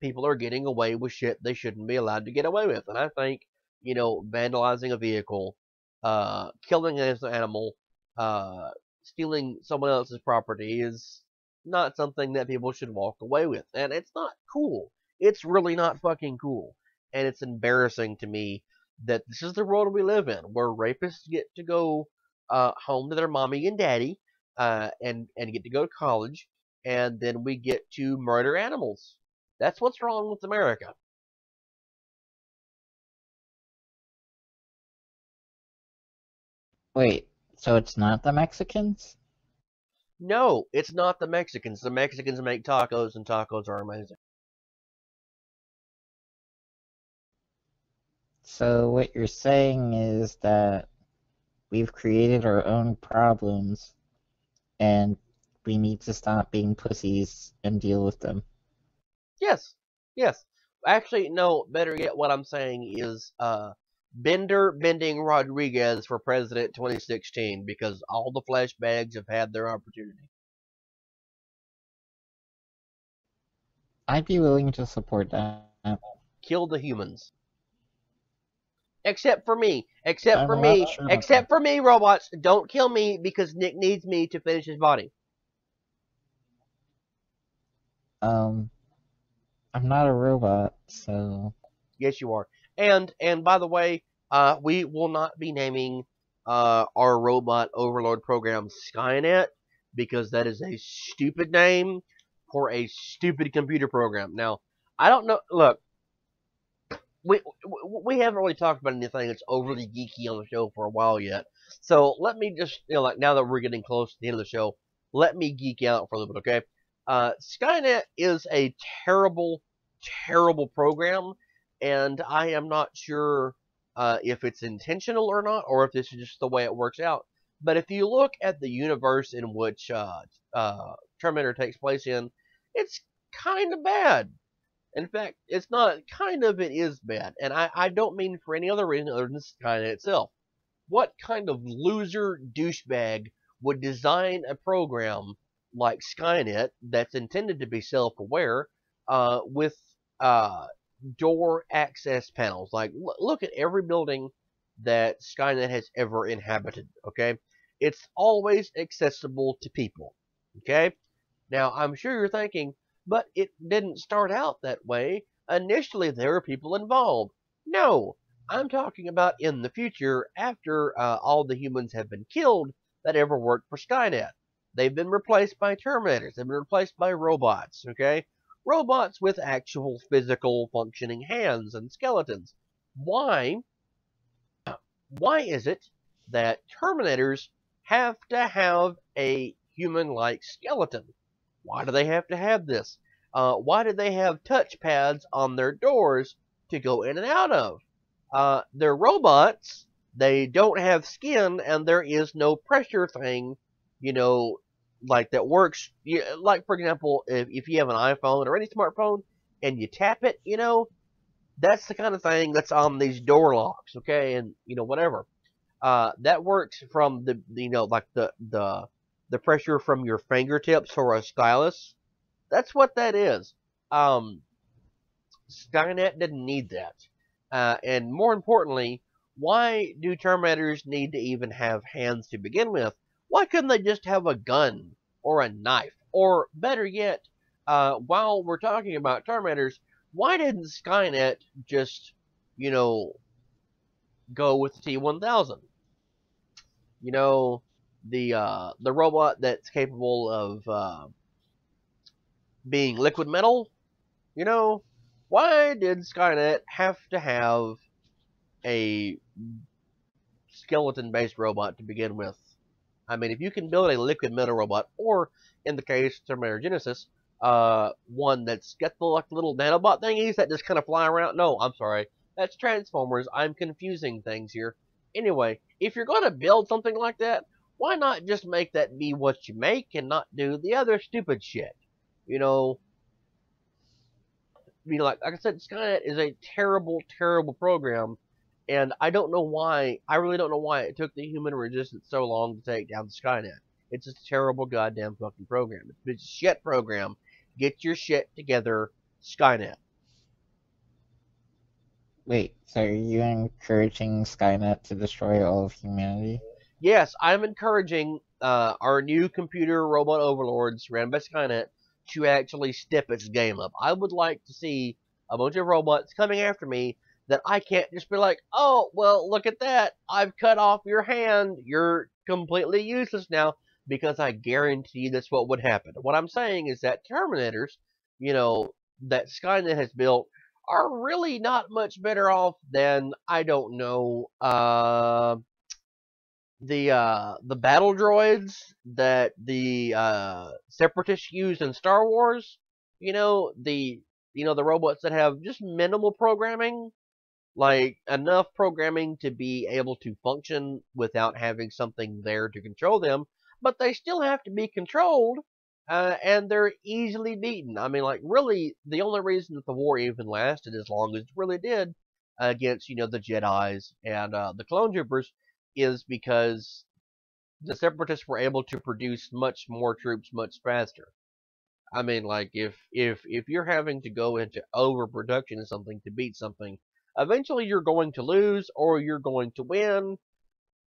People are getting away with shit they shouldn't be allowed to get away with, and I think vandalizing a vehicle, killing an animal, stealing someone else's property is not something that people should walk away with, and it's not cool. It's really not fucking cool. And it's embarrassing to me that this is the world we live in, where rapists get to go home to their mommy and daddy, and get to go to college, and then we get to murder animals. That's what's wrong with America. Wait, so it's not the Mexicans? No, it's not the Mexicans. The Mexicans make tacos, and tacos are amazing. So what you're saying is that we've created our own problems and we need to stop being pussies and deal with them. Yes, yes. Actually, no. Better yet, what I'm saying is, Bending Rodriguez for president 2016 because all the flesh bags have had their opportunity. I'd be willing to support that. Kill the humans. Except for me. Except I'm for not me. sure about Except that. for me, robots. Don't kill me because Nick needs me to finish his body. I'm not a robot, so Yes, you are. And by the way, we will not be naming our robot overlord program Skynet because that is a stupid name for a stupid computer program. Now, I don't know. Look, we haven't really talked about anything that's overly geeky on the show for a while yet. So let me just like now that we're getting close to the end of the show, let me geek out for a little bit, okay? Skynet is a terrible, terrible program, and I am not sure if it's intentional or not, or if this is just the way it works out. But if you look at the universe in which Terminator takes place in, it's kind of bad. In fact, it's not kind of, it is bad. And I don't mean for any other reason other than Skynet itself. What kind of loser douchebag would design a program like Skynet that's intended to be self-aware, with uh, door access panels. Like, look at every building that Skynet has ever inhabited. Okay, it's always accessible to people. Okay, now I'm sure you're thinking, but it didn't start out that way. Initially, there were people involved. No, I'm talking about in the future, after all the humans have been killed that ever worked for Skynet. They've been replaced by Terminators. They've been replaced by robots. Okay, robots with actual physical functioning hands and skeletons. Why? Why is it that Terminators have to have a human-like skeleton? Why do they have to have this? Why do they have touch pads on their doors to go in and out of? They're robots. They don't have skin, and there is no pressure thing, like that works. Like, for example, if you have an iPhone or any smartphone and you tap it, that's the kind of thing that's on these door locks, okay, and whatever. That works from like the pressure from your fingertips for a stylus. That's what that is. Um, Skynet didn't need that. And more importantly, why do Terminators need to even have hands to begin with? Why couldn't they just have a gun or a knife? Or better yet, while we're talking about Terminators, why didn't Skynet just, go with the T-1000? The robot that's capable of being liquid metal. Why did Skynet have to have a skeleton-based robot to begin with? I mean, if you can build a liquid metal robot, or in the case of Terminator Genesis, one that's got the like little nanobot thingies that just kind of fly around. No, I'm sorry, that's Transformers. I'm confusing things here. Anyway, if you're going to build something like that, why not just make that be what you make and not do the other stupid shit? Like I said, Skynet is a terrible, terrible program, and I don't know why. I really don't know why it took the human resistance so long to take down Skynet. It's just a terrible goddamn fucking program. It's a shit program. Get your shit together, Skynet. Wait, so are you encouraging Skynet to destroy all of humanity? Yes, I'm encouraging our new computer robot overlords ran by Skynet to actually step its game up. I would like to see a bunch of robots coming after me that I can't just be like, oh, well, look at that. I've cut off your hand. You're completely useless now, because I guarantee that's what would happen. What I'm saying is that Terminators, that Skynet has built are really not much better off than, I don't know, the battle droids that the separatists use in Star Wars. The robots that have just minimal programming, like enough programming to be able to function without having something there to control them, but they still have to be controlled, and they're easily beaten. I mean, like, really, the only reason that the war even lasted as long as it really did against, the Jedis and the clone troopers is because the separatists were able to produce much more troops much faster. I mean, like, if you're having to go into overproduction of something to beat something, eventually you're going to lose or you're going to win.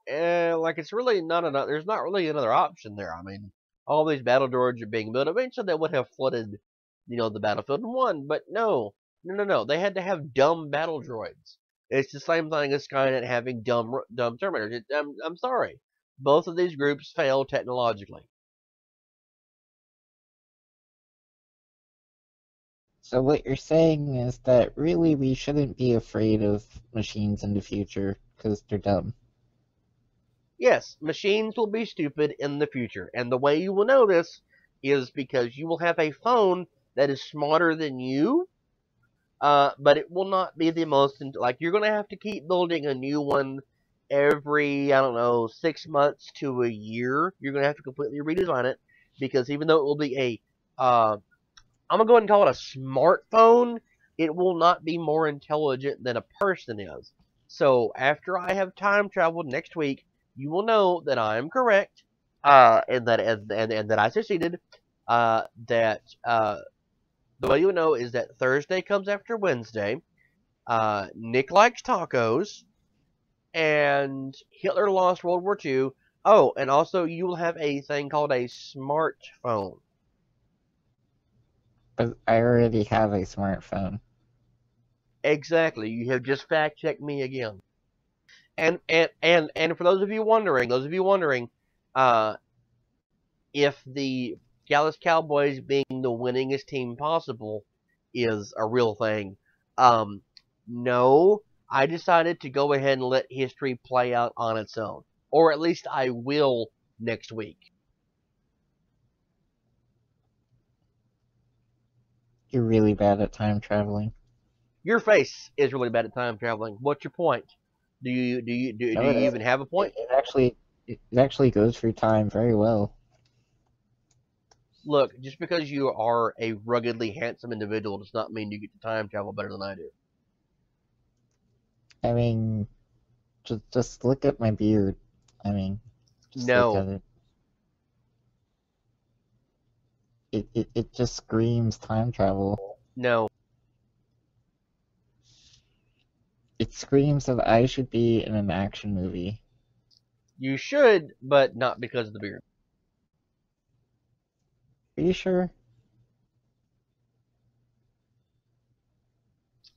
And like, it's really not enough. There's not really another option there. I mean, all these battle droids are being built. Eventually, they would have flooded, the battlefield and won. But no, no, no, no. They had to have dumb battle droids. It's the same thing as Skynet having dumb Terminators. I'm sorry. Both of these groups fail technologically. So what you're saying is that really we shouldn't be afraid of machines in the future because they're dumb. Yes, machines will be stupid in the future. And the way you will know this is because you will have a phone that is smarter than you, but it will not be the most, like, you're going to have to keep building a new one every, I don't know, 6 months to a year. You're going to have to completely redesign it, because even though it will be I'm going to go ahead and call it a smartphone, it will not be more intelligent than a person is. So after I have time traveled next week, you will know that I am correct, and that I succeeded. That The way you know is that Thursday comes after Wednesday. Nick likes tacos, and Hitler lost World War II. Oh, and also you will have a thing called a smartphone. But I already have a smartphone. Exactly. You have just fact checked me again. And for those of you wondering, uh, if the Dallas Cowboys being the winningest team possible is a real thing, um, no, I decided to go ahead and let history play out on its own, or at least I will next week. You're really bad at time traveling. Your face is really bad at time traveling. What's your point? Do No, it you even isn't. have a point? It actually goes through time very well. Look, just because you are a ruggedly handsome individual does not mean you get to time travel better than I do. I mean, just look at my beard. I mean, just look No, at it. It just screams time travel. no. It screams that I should be in an action movie. You should, but not because of the beard. Are you sure?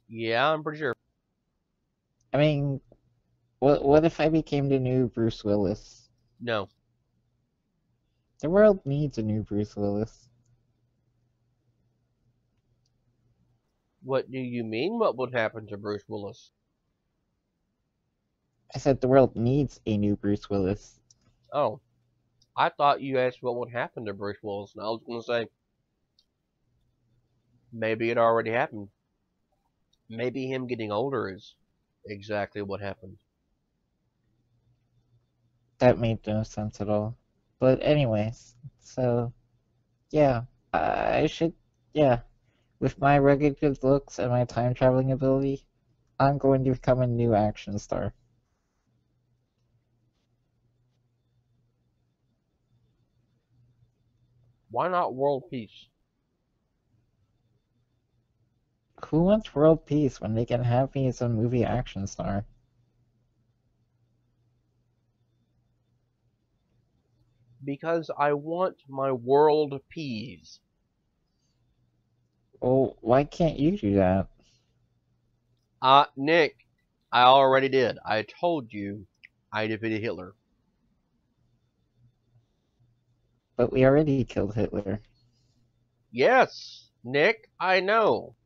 Yeah, I'm pretty sure. I mean, what if I became the new Bruce Willis? No. The world needs a new Bruce Willis. What do you mean? What would happen to Bruce Willis? I said the world needs a new Bruce Willis. Oh, I thought you asked what would happen to Bruce Willis, and I was going to say maybe it already happened. Maybe him getting older is exactly what happened. That made no sense at all. But anyways, so yeah, I should, yeah. With my rugged good looks and my time traveling ability, I'm going to become a new action star. Why not world peace? Who wants world peace when they can have me as a movie action star? Because I want my world peas. Well, why can't you do that? Nick, I already did. I told you I defeated Hitler. But we already killed Hitler. Yes, Nick, I know.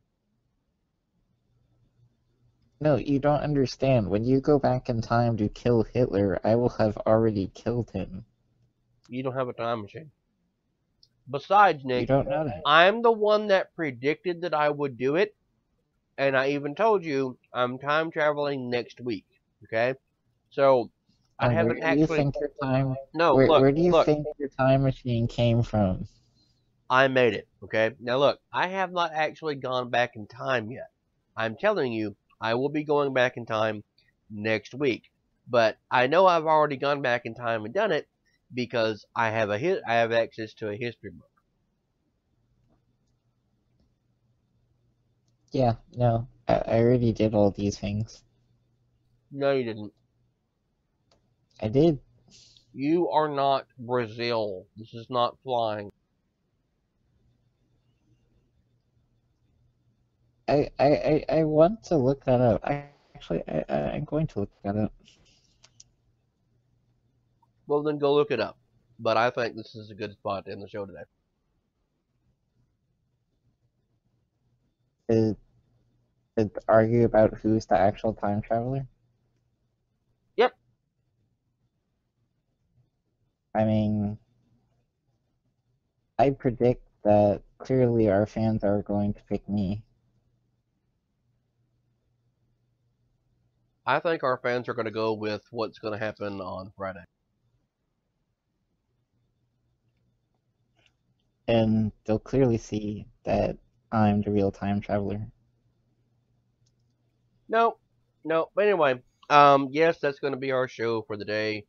No, you don't understand. When you go back in time to kill Hitler, I will have already killed him. You don't have a time machine. Besides, You Nick, don't know that. I'm the one that predicted that I would do it, and I even told you I'm time traveling next week. Okay, so I And haven't where do you actually. think your time? No, Where do you look. think your time machine came from? I made it. Okay, now look, I have not actually gone back in time yet. I'm telling you, I will be going back in time next week. But I know I've already gone back in time and done it because I have access to a history book. Yeah, no, I already did all these things. No, you didn't. I did. You are not Brazil. This is not flying. I want to look that up. I'm going to look that up. Well, then go look it up. But I think this is a good spot to end the show today. To argue about who's the actual time traveler? Yep. I mean, I predict that clearly our fans are going to pick me. I think our fans are going to go with what's going to happen on Friday. And they'll clearly see that I'm the real time traveler. No, no. But anyway, yes, that's going to be our show for the day.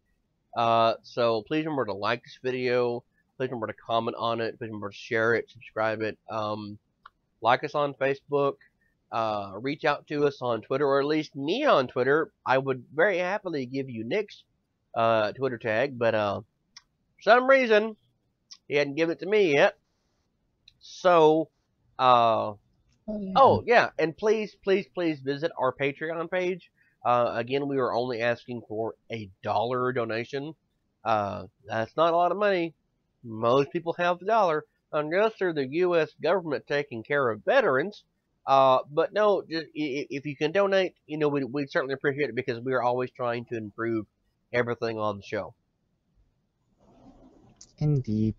So please remember to like this video. Please remember to comment on it. Please remember to share it, subscribe it. Like us on Facebook. Reach out to us on Twitter, or at least me on Twitter. I would very happily give you Nick's Twitter tag, but for some reason he hadn't given it to me yet. So, oh yeah, and please visit our Patreon page. Again, we are only asking for $1 donation. That's not a lot of money. Most people have the dollar, unless they're the U.S. government taking care of veterans. But no, just, if you can donate, we'd certainly appreciate it, because we are always trying to improve everything on the show. Indeed.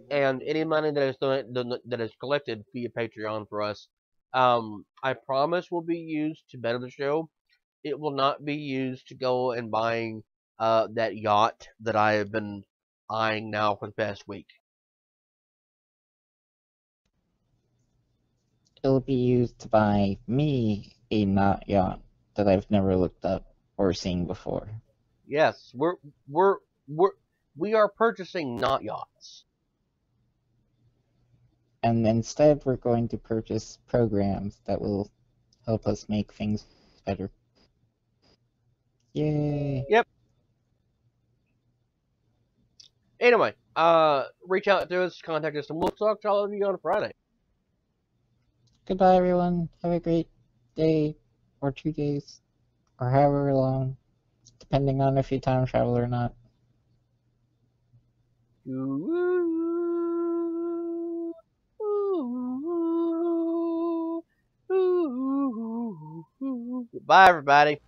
And any money that is collected via Patreon for us, I promise will be used to better the show. It will not be used to go and buying that yacht that I have been eyeing now for the past week. It'll be used to buy me a not yacht that I've never looked up or seen before. Yes, we are purchasing not yachts. And instead, we're going to purchase programs that will help us make things better. Yay! Yep. Anyway, reach out to us, contact us, and we'll talk to all of you on Friday. Goodbye, everyone. Have a great day, or 2 days, or however long, depending on if you time travel or not. Bye, everybody.